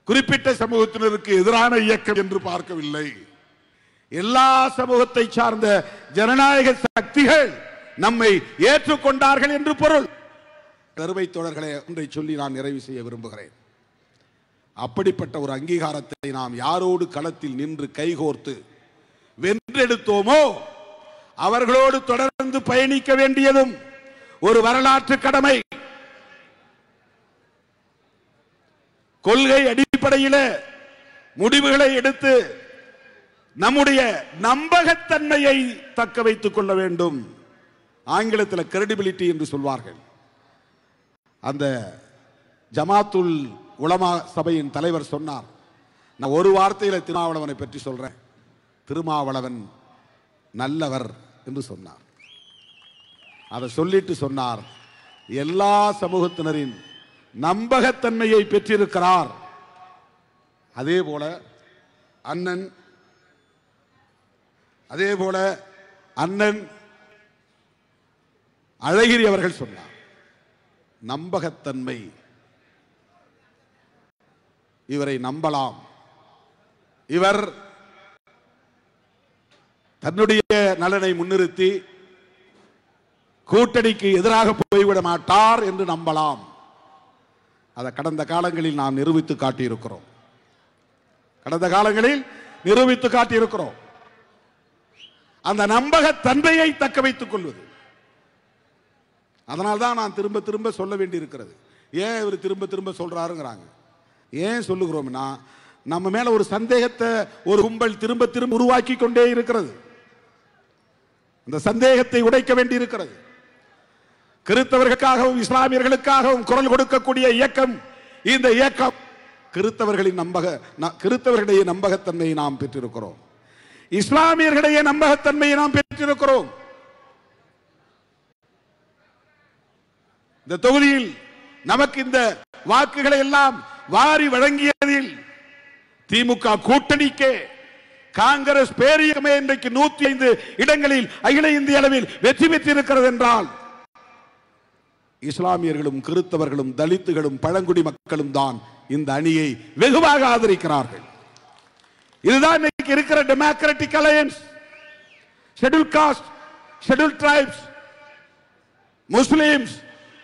குறிப்பிட்ட சமூகத்தினருக்கு எதிரான இயக்கம் என்று பார்க்கவில்லை. எல்லா சமூகத்தை சார்ந்த ஜனநாயக சக்திகள் நம்மை ஏற்றுக்கொண்டார்கள் என்று பொருள். அருமை தோழர்களே, ஒன்றை சொல்லி நான் நிறைவு செய்ய விரும்புகிறேன். அப்படிப்பட்ட ஒரு அங்கீகாரத்தை நாம் யாரோடு களத்தில் நின்று கைகோர்த்து வென்றெடுத்தோமோ அவர்களோடு தொடர்ந்து பயணிக்க வேண்டியதும் ஒரு வரலாற்று கடமை. கொள்கை அடிப்படையில் முடிவுகளை எடுத்து நம்முடைய நம்பகத்தன்மையை தக்க வைத்துக் கொள்ள வேண்டும். ஆங்கிலத்தில் கிரெடிபிலிட்டி என்று சொல்வார்கள். அந்த ஜமாத்துல் உலமா சபையின் தலைவர் சொன்னார், நான் ஒரு வார்த்தையில் திருமாவளவனை பற்றி சொல்றேன், திருமாவளவன் நல்லவர் என்று சொன்னார். அதை சொல்லிட்டு சொன்னார், எல்லா சமூகத்தினரின் நம்பகத்தன்மையை பெற்றிருக்கிறார். அதே போல அண்ணன் அழகிரி அவர்கள் சொன்னார், நம்பகத்தன்மை, இவரை நம்பலாம், இவர் தன்னுடைய நலனை முன்னிறுத்தி கூட்டணிக்கு எதிராக போய்விட மாட்டார் என்று நம்பலாம். அதை கடந்த காலங்களில் நாம் நிரூபித்து காட்டியிருக்கிறோம். அந்த நம்பகத்தன்மையை தக்க வைத்துக் கொள்வது. அதனால்தான் நான் திரும்ப திரும்ப சொல்ல வேண்டி இருக்கிறது. ஏன் இவர் திரும்ப திரும்ப சொல்றாருங்கிறாங்க. ஏன் சொல்லுகிறோம்னா, நம்ம மேல ஒரு சந்தேகத்தை ஒரு கும்பல் திரும்ப திரும்ப உருவாக்கி கொண்டே இருக்கிறது. அந்த சந்தேகத்தை உடைக்க வேண்டி இருக்கிறது. கிறிஸ்தவர்களுக்காகவும் இஸ்லாமியர்களுக்காகவும் குரல் கொடுக்கக்கூடிய இயக்கம் இந்த இயக்கம். கிறிஸ்தவர்களுடைய நம்பகத்தன்மையை நாம் பெற்றிருக்கிறோம், இஸ்லாமியர்களுடைய நம்பகத்தன்மையை நாம் பெற்றிருக்கிறோம். இந்த தொகுதியில் நமக்கு இந்த வாக்குகளை எல்லாம் வாரி வழங்கியதில் திமுக கூட்டணிக்கு காங்கிரஸ் பேரியக்கமே இன்றைக்கு 105 இடங்களில் அகில இந்திய அளவில் வெற்றி பெற்றிருக்கிறது என்றால் இஸ்லாமியர்களும் கிறிஸ்தவர்களும் தலித்துகளும் பழங்குடி மக்களும் தான் இந்த அணியை வெகுவாக ஆதரிக்கிறார்கள். இதுதான் இன்னைக்கு இருக்கிற democratic alliance. Schedule cost, schedule tribes, Muslims,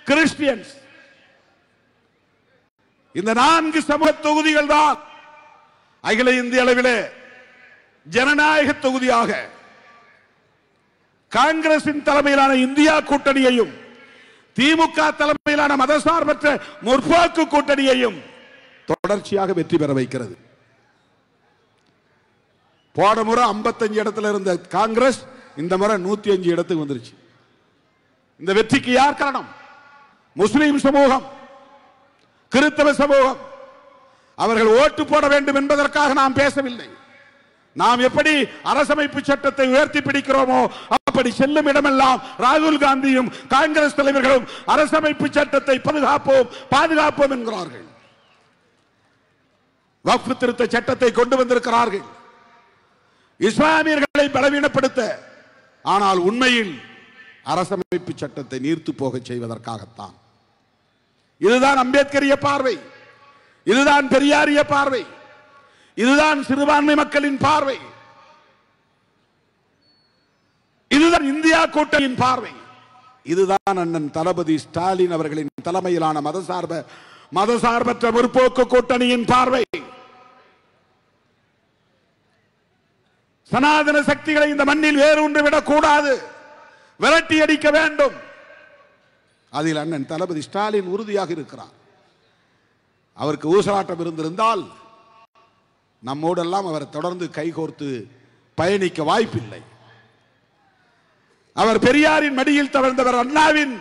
Christians, இந்த 4 சமூக தொகுதிகள் தான் அகில இந்திய அளவிலே ஜனநாயக தொகுதியாக காங்கிரசின் தலைமையிலான இந்தியா கூட்டணியையும் திமுக தலைமையிலான மதசார்பற்ற முற்போக்கு கூட்டணியையும் தொடர்ச்சியாக வெற்றி பெற வைக்கிறது. போன முறை 55 இடத்துல இருந்த காங்கிரஸ் இந்த முறை 105 இடத்துக்கு வந்துருச்சு. இந்த வெற்றிக்கு யார் காரணம்? முஸ்லிம் சமூகம், கிறிஸ்தவ சமூகம். அவர்கள் ஓட்டு போட வேண்டும் என்பதற்காக நாம் பேசவில்லை. நாம் எப்படி அரசமைப்பு சட்டத்தை உயர்த்தி பிடிக்கிறோமோ அப்படி செல்லும் இடமெல்லாம் ராகுல் காந்தியும் காங்கிரஸ் தலைவர்களும் அரசமைப்பு சட்டத்தை பாதுகாப்போம் என்கிறார்கள். வக்ஃப் திருத்த சட்டத்தை கொண்டு வந்திருக்கிறார்கள் இஸ்லாமியர்களை பலவீனப்படுத்த. ஆனால் உண்மையில் அரசமைப்பு சட்டத்தை நீர்த்து போக செய்வதற்காகத்தான். இதுதான் அம்பேத்கரிய பார்வை, இதுதான் பெரியாரிய பார்வை, இதுதான் சிறுபான்மை மக்களின் பார்வை, இதுதான் இந்தியா கூட்டணியின் பார்வை, இதுதான் அண்ணன் தளபதி ஸ்டாலின் அவர்களின் தலைமையிலான மதசார்பற்ற முற்போக்கு கூட்டணியின் பார்வை. சனாதன சக்திகளை இந்த மண்ணில் வேரூன்றி விடக் கூடாது, விரட்டி அடிக்க வேண்டும். அதில் அண்ணன் தளபதி ஸ்டாலின் உறுதியாக இருக்கிறார். அவருக்கு ஊசலாட்டம் இருந்திருந்தால் நம்மோடெல்லாம் அவர் தொடர்ந்து கைகோர்த்து பயணிக்க வாய்ப்பில்லை. அவர் பெரியாரின் மடியில் தவழ்ந்தவர், அண்ணாவின்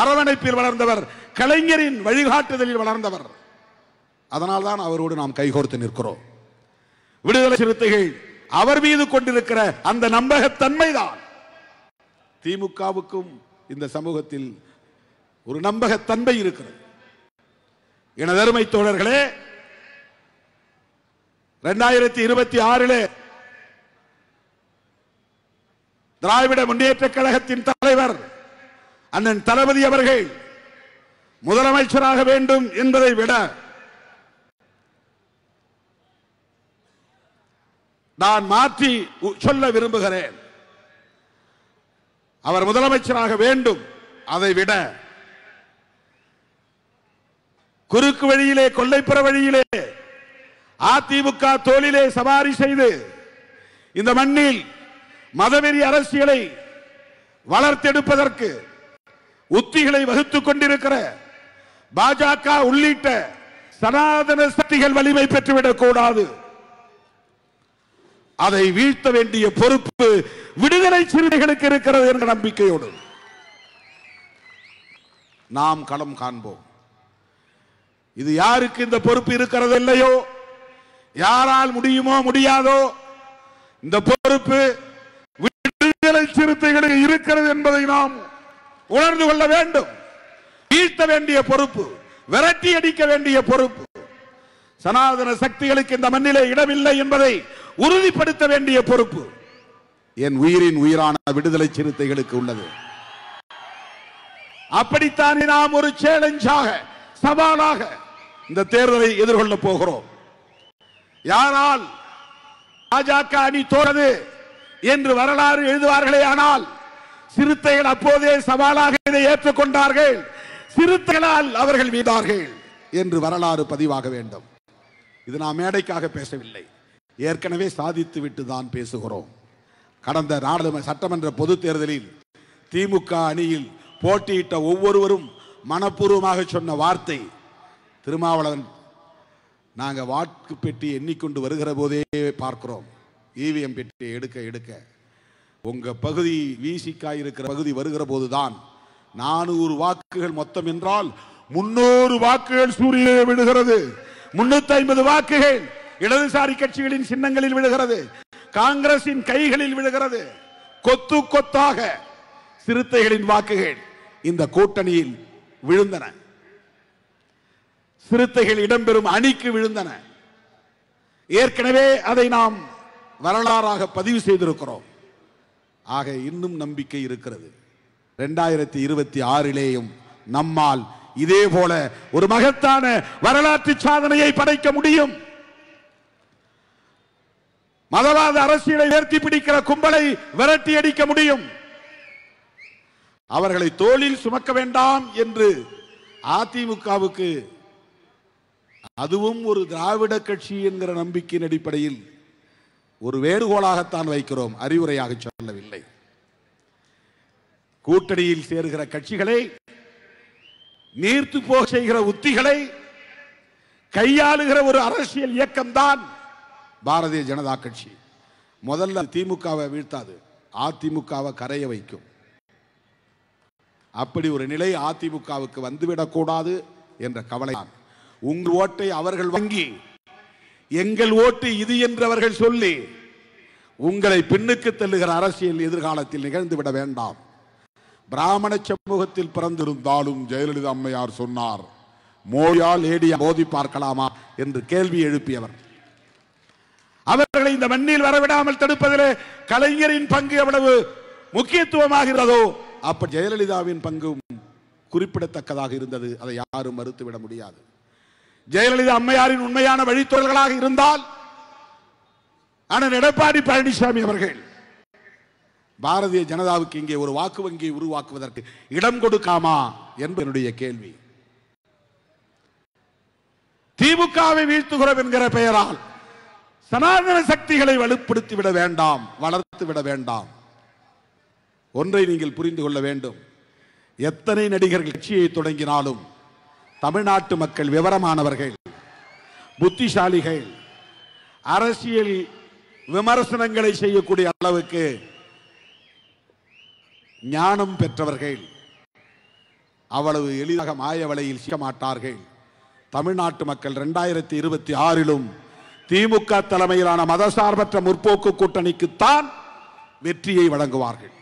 அரவணைப்பில் வளர்ந்தவர், கலைஞரின் வழிகாட்டுதலில் வளர்ந்தவர். அதனால்தான் அவரோடு நாம் கைகோர்த்து நிற்கிறோம். விடுதலை சிறுத்தைகள் அவர் மீது கொண்டிருக்கிற அந்த நம்பகத்தன்மைதான் திமுகவுக்கும் இந்த சமூகத்தில் ஒரு நம்பகத்தன்மை இருக்கிறது. எனதருமை தோழர்களே, 2026 திராவிட முன்னேற்ற கழகத்தின் தலைவர் அண்ணன் தளபதி அவர்கள் முதலமைச்சராக வேண்டும் என்பதை விட நான் மாற்றி சொல்ல விரும்புகிறேன். அவர் முதலமைச்சராக வேண்டும், அதை விட குறுக்கு வழியிலே, கொல்லைப்புற வழியிலே அதிமுக தோளிலே சவாரி செய்து இந்த மண்ணில் மதவெறி அரசியலை வளர்த்தெடுப்பதற்கு உத்திகளை வகுத்துக் கொண்டிருக்கிற பாஜக உள்ளிட்ட சனாதன சக்திகள் வலிமை பெற்றுவிடக் கூடாது. அதை வீழ்த்த வேண்டிய பொறுப்பு விடுதலை சிறுத்தைகளுக்கு இருக்கிறது என்ற நம்பிக்கையோடு நாம் களம் காண்போம். இது யாருக்கு இந்த பொறுப்பு இருக்கிறது இல்லையோ, யாரால் முடியுமோ முடியாதோ, இந்த பொறுப்பு விடுதலை சிறுத்தைகளுக்கு இருக்கிறது என்பதை நாம் உணர்ந்து கொள்ள வேண்டும். வீழ்த்த வேண்டிய பொறுப்பு, விரட்டி அடிக்க வேண்டிய பொறுப்பு, சனாதன சக்திகளுக்கு இந்த மண்ணிலே இடமில்லை என்பதை உறுதிப்படுத்த வேண்டிய பொறுப்பு என் உயிரின் உயிரான விடுதலை சிறுத்தைகளுக்கு உள்ளது. அப்படித்தானே நாம் ஒரு சேலஞ்சாக, சவாலாக இந்த தேர்தலை எதிர்கொள்ள போகிறோம். யாரால் பாஜக அணி தோற்றது என்று வரலாறு எழுதுவார்களே, ஆனால் சிறுத்தைகள் அப்போதே சவாலாக இதை ஏற்றுக்கொண்டார்கள், சிறுத்தைகளால் அவர்கள் வீழ்ந்தார்கள் என்று வரலாறு பதிவாக வேண்டும். இது நாம் மேடைக்காக பேசவில்லை, ஏற்கனவே சாதித்து விட்டு தான் பேசுகிறோம். கடந்த நாடாளுமன்ற சட்டமன்ற பொது தேர்தலில் திமுக அணியில் போட்டியிட்ட ஒவ்வொருவரும் மனப்பூர்வமாக சொன்ன வார்த்தை, திருமாவளவன் நாங்கள் வாக்கு பெட்டி எண்ணிக்கொண்டு வருகிற போதே பார்க்கிறோம், இவிஎம் பெட்டி எடுக்க எடுக்க உங்க பகுதி வீசிக்காய் இருக்கிற பகுதி வருகிற போதுதான் 400 வாக்குகள் மொத்தம் என்றால் 300 வாக்குகள் சூரியனை விழுகிறது, 350 வாக்குகள் இடதுசாரி கட்சிகளின் சின்னங்களில் விழுகிறது, காங்கிரசின் கைகளில் விழுகிறது. கொத்து கொத்தாக சிறுத்தைகளின் வாக்குகள் இந்த கூட்டணியில் விழுந்தன, சிறுத்தைகள் இடம்பெறும் அணிக்கு விழுந்தன. ஏற்கனவே அதை நாம் வரலாறாக பதிவு செய்திருக்கிறோம். ஆக இன்னும் நம்பிக்கை இருக்கிறது. 2026 நம்மால் இதே போல ஒரு மகத்தான வரலாற்று சாதனையை படைக்க முடியும். மதவாத அரசியலை உயர்த்தி பிடிக்கிற கும்பலை விரட்டி அடிக்க முடியும். அவர்களை தோளில் சுமக்க வேண்டாம் என்று அதிமுகவுக்கு, அதுவும் ஒரு திராவிட கட்சி என்கிற நம்பிக்கையின் அடிப்படையில் ஒரு வேண்டுகோளாகத்தான் வைக்கிறோம், அறிவுரையாக சொல்லவில்லை. கூட்டணியில் சேருகிற கட்சிகளை நீர்த்து போக செய்கிற உத்திகளை கையாளுகிற ஒரு அரசியல் இயக்கம்தான் பாரதிய ஜனதா கட்சி. முதல்ல திமுகவை வீழ்த்தாது, அதிமுகவை கரைய வைக்கும். அப்படி ஒரு நிலை அதிமுகவுக்கு வந்துவிடக் கூடாது என்ற கவலை. உங்கள் ஓட்டை அவர்கள் வங்கி எங்கள் ஓட்டு இது என்றவர்கள் சொல்லி உங்களை பின்னுக்கு தள்ளுகிற அரசியல் எதிர்காலத்தில் நிகழ்ந்துவிட வேண்டாம். பிராமண சமூகத்தில் பிறந்திருந்தாலும் ஜெயலலிதா அம்மையார் சொன்னார், மோடியால் ஏடியா மோதி பார்க்கலாமா என்று கேள்வி எழுப்பியவர். அவர்களை இந்த மண்ணில் வரவிடாமல் தடுப்பதிலே கலைஞரின் பங்கு எவ்வளவு முக்கியத்துவமாகிறதோ அப்ப ஜெயலலிதாவின் பங்கும் குறிப்பிடத்தக்கதாக இருந்தது. அதை யாரும் மறுத்துவிட முடியாது. ஜெயலலிதா அம்மையாரின் உண்மையான வழித்தோழர்களாக இருந்தால் அண்ணன் எடப்பாடி பழனிசாமி அவர்கள் பாரதிய ஜனதாவுக்கு இங்கே ஒரு வாக்கு வங்கியை உருவாக்குவதற்கு இடம் கொடுக்காமா என்பதனுடைய கேள்வி. திமுகவை வீழ்த்துகிறோம் என்கிற பெயரால் சனாதன சக்திகளை வலுப்படுத்தி விட வேண்டாம், வளர்த்து விட வேண்டாம். ஒன்றை நீங்கள் புரிந்து கொள்ள வேண்டும். எத்தனை நடிகர்கள் கட்சியை தொடங்கினாலும் தமிழ்நாட்டு மக்கள் விவரமானவர்கள், புத்திசாலிகள், அரசியல் விமர்சனங்களை செய்யக்கூடிய அளவுக்கு ஞானம் பெற்றவர்கள். அவ்வளவு எளிதாக மாய வலையில் சிக்க மாட்டார்கள். தமிழ்நாட்டு மக்கள் 2026 திமுக தலைமையிலான மதசார்பற்ற முற்போக்கு கூட்டணிக்குத்தான் வெற்றியை வழங்குவார்கள்.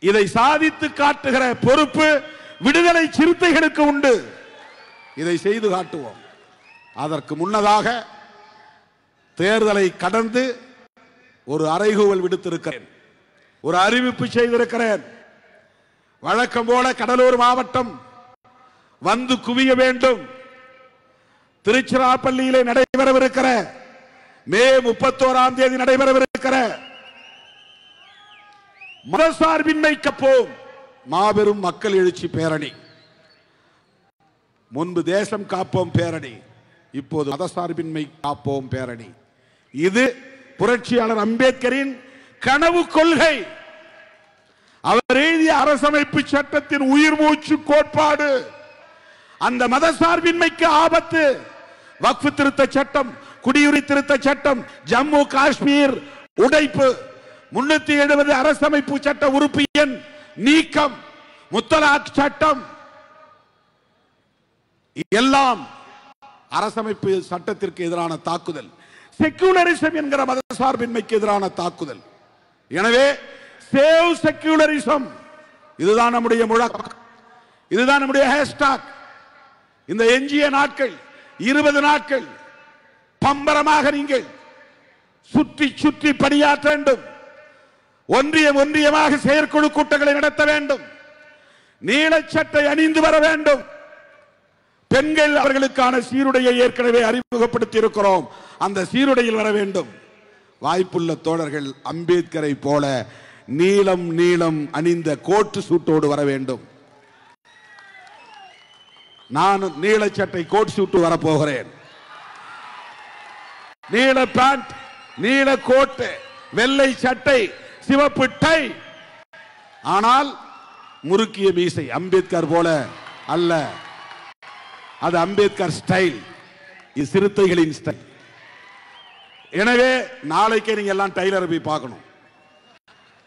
இதை சாதித்து காட்டுகிற பொறுப்பு விடுதலை சிறுத்தைகளுக்கு உண்டு. இதை செய்து காட்டுவோம். அதற்கு முன்னதாக தேர்தலை கடந்து ஒரு அறைகூவல் விடுத்திருக்கிறேன், ஒரு அறிவிப்பு செய்திருக்கிறேன். வழக்கம் போல கடலூர் மாவட்டம் வந்து குவிய வேண்டும். திருச்சிராப்பள்ளியிலே நடைபெறவிருக்கிற மே 31 நடைபெறவிருக்கிற மதசார்பின்மை காப்போம் மாபெரும் மக்கள் எழுச்சி பேரணி, முன்பு தேசம் காப்போம் பேரணி, இப்போது மதசார்பின்மை காப்போம் பேரணி. இது புரட்சியாளர் அம்பேத்கரின் கனவு கொள்கை. அவர் எழுதிய அரசமைப்பு சட்டத்தின் உயிர் மூச்சு கோட்பாடு. அந்த மதசார்பின்மைக்கு ஆபத்து. வக்ஃப் திருத்த சட்டம், குடியுரிமை திருத்த சட்டம், ஜம்மு காஷ்மீர் உடைப்பு, 370 அரசமைப்பு சட்ட உறுப்பு எண் நீக்கம், முத்தலாக் சட்டம் எல்லாம் அரசமைப்பு சட்டத்திற்கு எதிரான தாக்குதல். செக்குலரிசம் என்கிற மதசார்பின்மைக்கு எதிரான தாக்குதல். எனவே சேவ் செக்குலரிசம், இதுதான் நம்முடைய முழக்கம், இதுதான் நம்முடைய ஹேஷ்டாக். இந்த எஞ்சிய நாட்கள் 20 நாட்கள் பம்பரமாக நீங்கள் சுற்றி சுற்றி பணியாற்ற வேண்டும். ஒன்றியமாக செயற்குழு கூட்டங்களை நடத்த வேண்டும். நீலச்சட்டை அணிந்து வர வேண்டும். பெண்கள் அவர்களுக்கான சீருடையை ஏற்கனவே அறிமுகப்படுத்தி இருக்கிறோம். அந்த சீருடையில் வர வேண்டும். வாய்ப்புள்ள தோழர்கள் அம்பேத்கரை போல நீலம் நீளம் அணிந்த கோட்டு சூட்டோடு வர வேண்டும். நான் நீலச்சட்டை கோட் சூட்டு வரப்போகிறேன். நீல பேண்ட், நீல கோட்டு, வெள்ளை சட்டை, சிவப்பு டை. ஆனால் முறுக்கிய மீசை அம்பேத்கர் போல அல்ல. அது அம்பேத்கர் ஸ்டைல், இது சிறுத்தைகளின் ஸ்டைல். எனவே நாளைக்கே நீங்க எல்லாம் டைலரை போய் பார்க்கணும்.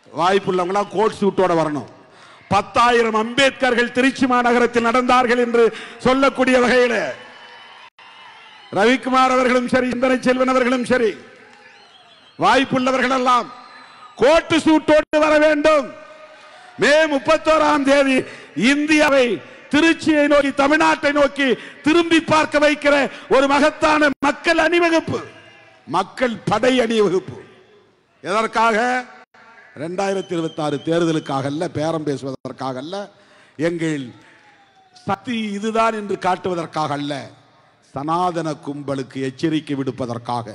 வாய்ப்புள்ளவங்களாம் கோட் சூட்டோட வரணும். 10,000 அம்பேத்கர்கள் திருச்சி மாநகரத்தில் நடந்தார்கள் என்று சொல்லக்கூடிய வகையில் ரவிக்குமார் அவர்களும் சரி, இந்திர செல்வன் அவர்களும் சரி, வாய்ப்புள்ளவர்கள் எல்லாம் கோட்டு சூட்டோடு வர வேண்டும். மே 31 இந்தியாவை, திருச்சியை நோக்கி, தமிழ்நாட்டை நோக்கி திரும்பி பார்க்க வைக்கிற ஒரு மகத்தான மக்கள் அணிவகுப்பு, மக்கள் படை அணிவகுப்பு. எதற்காக? 2026 தேர்தலுக்காக அல்ல, பேரம் பேசுவதற்காக அல்ல, எங்கள் சக்தி இதுதான் என்று காட்டுவதற்காக அல்ல, சனாதன கும்பலுக்கு எச்சரிக்கை விடுப்பதற்காக.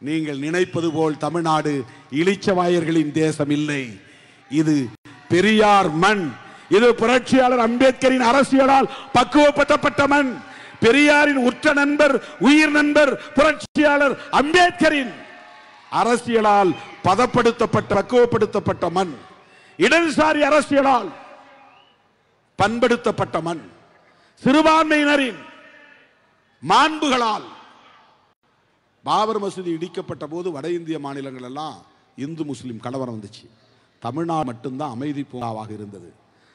நீங்கள் நினைப்பது போல் தமிழ்நாடு இளிச்சவாயர்களின் தேசம் இல்லை. இது பெரியார் மண். இது புரட்சியாளர் அம்பேத்கரின் அரசியலால் பக்குவப்படுத்தப்பட்ட மண். பெரியாரின் உற்ற நண்பர், உயிர் நண்பர் புரட்சியாளர் அம்பேத்கரின் அரசியலால் பதப்படுத்தப்பட்ட, பக்குவப்படுத்தப்பட்ட மண். இடதுசாரி அரசியலால் பண்படுத்தப்பட்ட மண். சிறுபான்மையினரின் மாண்புகளால் பாபர் மசூதி இடிக்கப்பட்ட போது வட இந்திய மாநிலங்கள் எல்லாம் இந்து முஸ்லிம் கலவரம் வந்துச்சு. தமிழ்நாடு மட்டும்தான் அமைதி பூங்காவாக இருந்தது.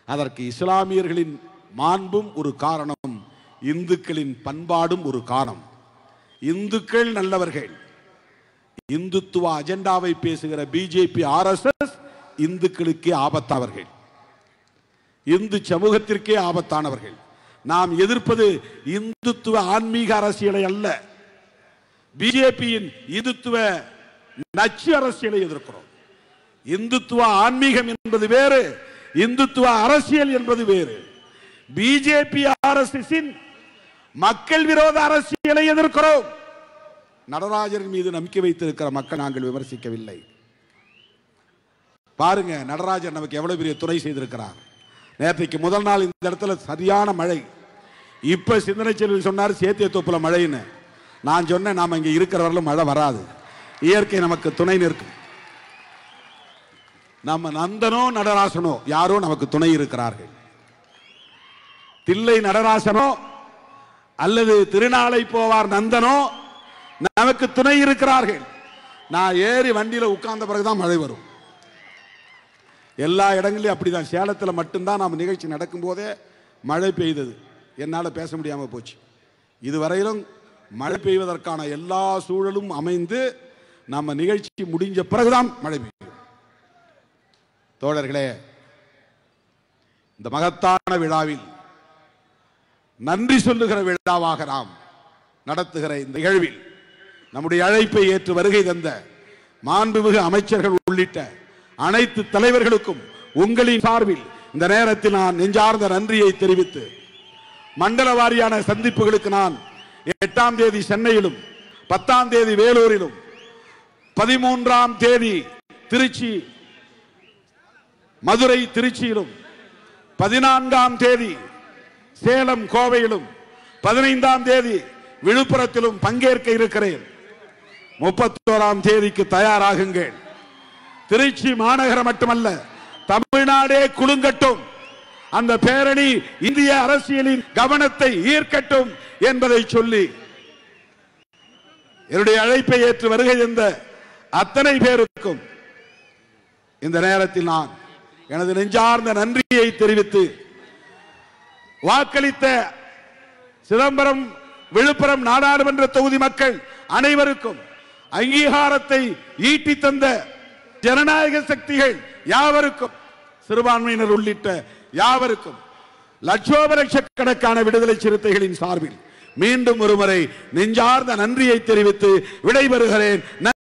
அதற்கு இஸ்லாமியர்களின் மாண்பும் ஒரு காரணம், இந்துக்களின் பண்பாடும் ஒரு காரணம். இந்துக்கள் நல்லவர்கள். இந்துத்துவ அஜெண்டாவை பேசுகிற பிஜேபி ஆர்எஸ்எஸ் இந்துக்களுக்கே ஆபத்தானவர்கள், இந்து சமூகத்திற்கே ஆபத்தானவர்கள். நாம் எதிர்ப்பது இந்துத்துவ ஆன்மீக அரசியலை அல்ல, பிஜேபியின் இந்துத்துவ நச்சு அரசியலை எதிர்க்கிறோம். இந்துத்துவ ஆன்மீகம் என்பது வேறு, இந்துத்துவ அரசியல் என்பது வேறு. பிஜேபி ஆர்எஸ்எஸின் மக்கள் விரோத அரசியலை எதிர்க்கிறோம். நடராஜரின் மீது நம்பிக்கை வைத்திருக்கிற மக்கள் நாங்கள் விமர்சிக்கவில்லை. பாருங்க, நடராஜர் நமக்கு எவ்வளவு பெரிய துணை செய்திருக்கிறார். நேற்றைக்கு முதல் நாள் இந்த இடத்துல சரியான மழை. இப்ப சிந்தனை செல்வி சொன்னார் சேத்திய தோப்புல மழைன்னு. நான் சொன்னேன், நாம இங்க இருக்கிறவர்களும் மழை வராது, இயற்கை நமக்கு துணை நிற்கும். நம்ம நந்தனோ நடராசனோ யாரோ நமக்கு துணை இருக்கிறார்கள். தில்லை நடராசனோ அல்லது திருநாளை போவார் நந்தனோ நமக்கு துணை இருக்கிறார்கள். நான் ஏறி வண்டியில உட்கார்ந்த பிறகுதான் மழை வரும். எல்லா இடங்களிலும் அப்படிதான். சேலத்தில் மட்டும்தான் நாம் நிகழ்ச்சி நடக்கும் போதே மழை பெய்தது, என்னால் பேச முடியாம போச்சு. இதுவரையிலும் மழை பெய்வதற்கான எல்லா சூழலும் அமைந்து நம்ம நிகழ்ச்சி முடிஞ்ச பிறகுதான் மழை பெய்யும். தோழர்களே, இந்த மகத்தான விழாவில் நன்றி சொல்லுகிற விழாவாக நாம் நடத்துகிற இந்த நிகழ்வில் நம்முடைய அழைப்பை ஏற்று வருகை தந்த மாண்புமிகு அமைச்சர்கள் உள்ளிட்ட அனைத்து தலைவர்களுக்கும் உங்களின் சார்பில் இந்த நேரத்தில் நான் நெஞ்சார்ந்த நன்றியை தெரிவித்து, மண்டல வாரியான சந்திப்புகளுக்கு நான் 8ஆம் தேதி சென்னையிலும் 10ஆம் தேதி வேலூரிலும் 13ஆம் தேதி திருச்சி மதுரை திருச்சியிலும் 14ஆம் தேதி சேலம் கோவையிலும் 15ஆம் தேதி விழுப்புரத்திலும் பங்கேற்க இருக்கிறேன். 31ஆம் தேதிக்கு தயாராகுங்கள். திருச்சி மாநகரம் மட்டுமல்ல, தமிழ்நாடே குலுங்கட்டும், அந்த பேரணி இந்திய அரசியலின் கவனத்தை ஈர்க்கட்டும் என்பதை சொல்லி என்னுடைய அழைப்பை ஏற்று வருகை தந்த அத்தனை பேருக்கும் இந்த நேரத்தில் நான் எனது நெஞ்சார்ந்த நன்றியை தெரிவித்து, வாக்களித்த சிதம்பரம் விழுப்புரம் நாடாளுமன்ற தொகுதி மக்கள் அனைவருக்கும், அங்கீகாரத்தை ஈட்டி தந்த ஜனநாயக சக்திகள் யாவருக்கும், சிறுபான்மையினர் உள்ளிட்ட யாவருக்கும், லட்சோப லட்சக்கணக்கான விடுதலை சிறுத்தைகளின் சார்பில் மீண்டும் ஒருமுறை நெஞ்சார்ந்த நன்றியை தெரிவித்து விடைபெறுகிறேன்.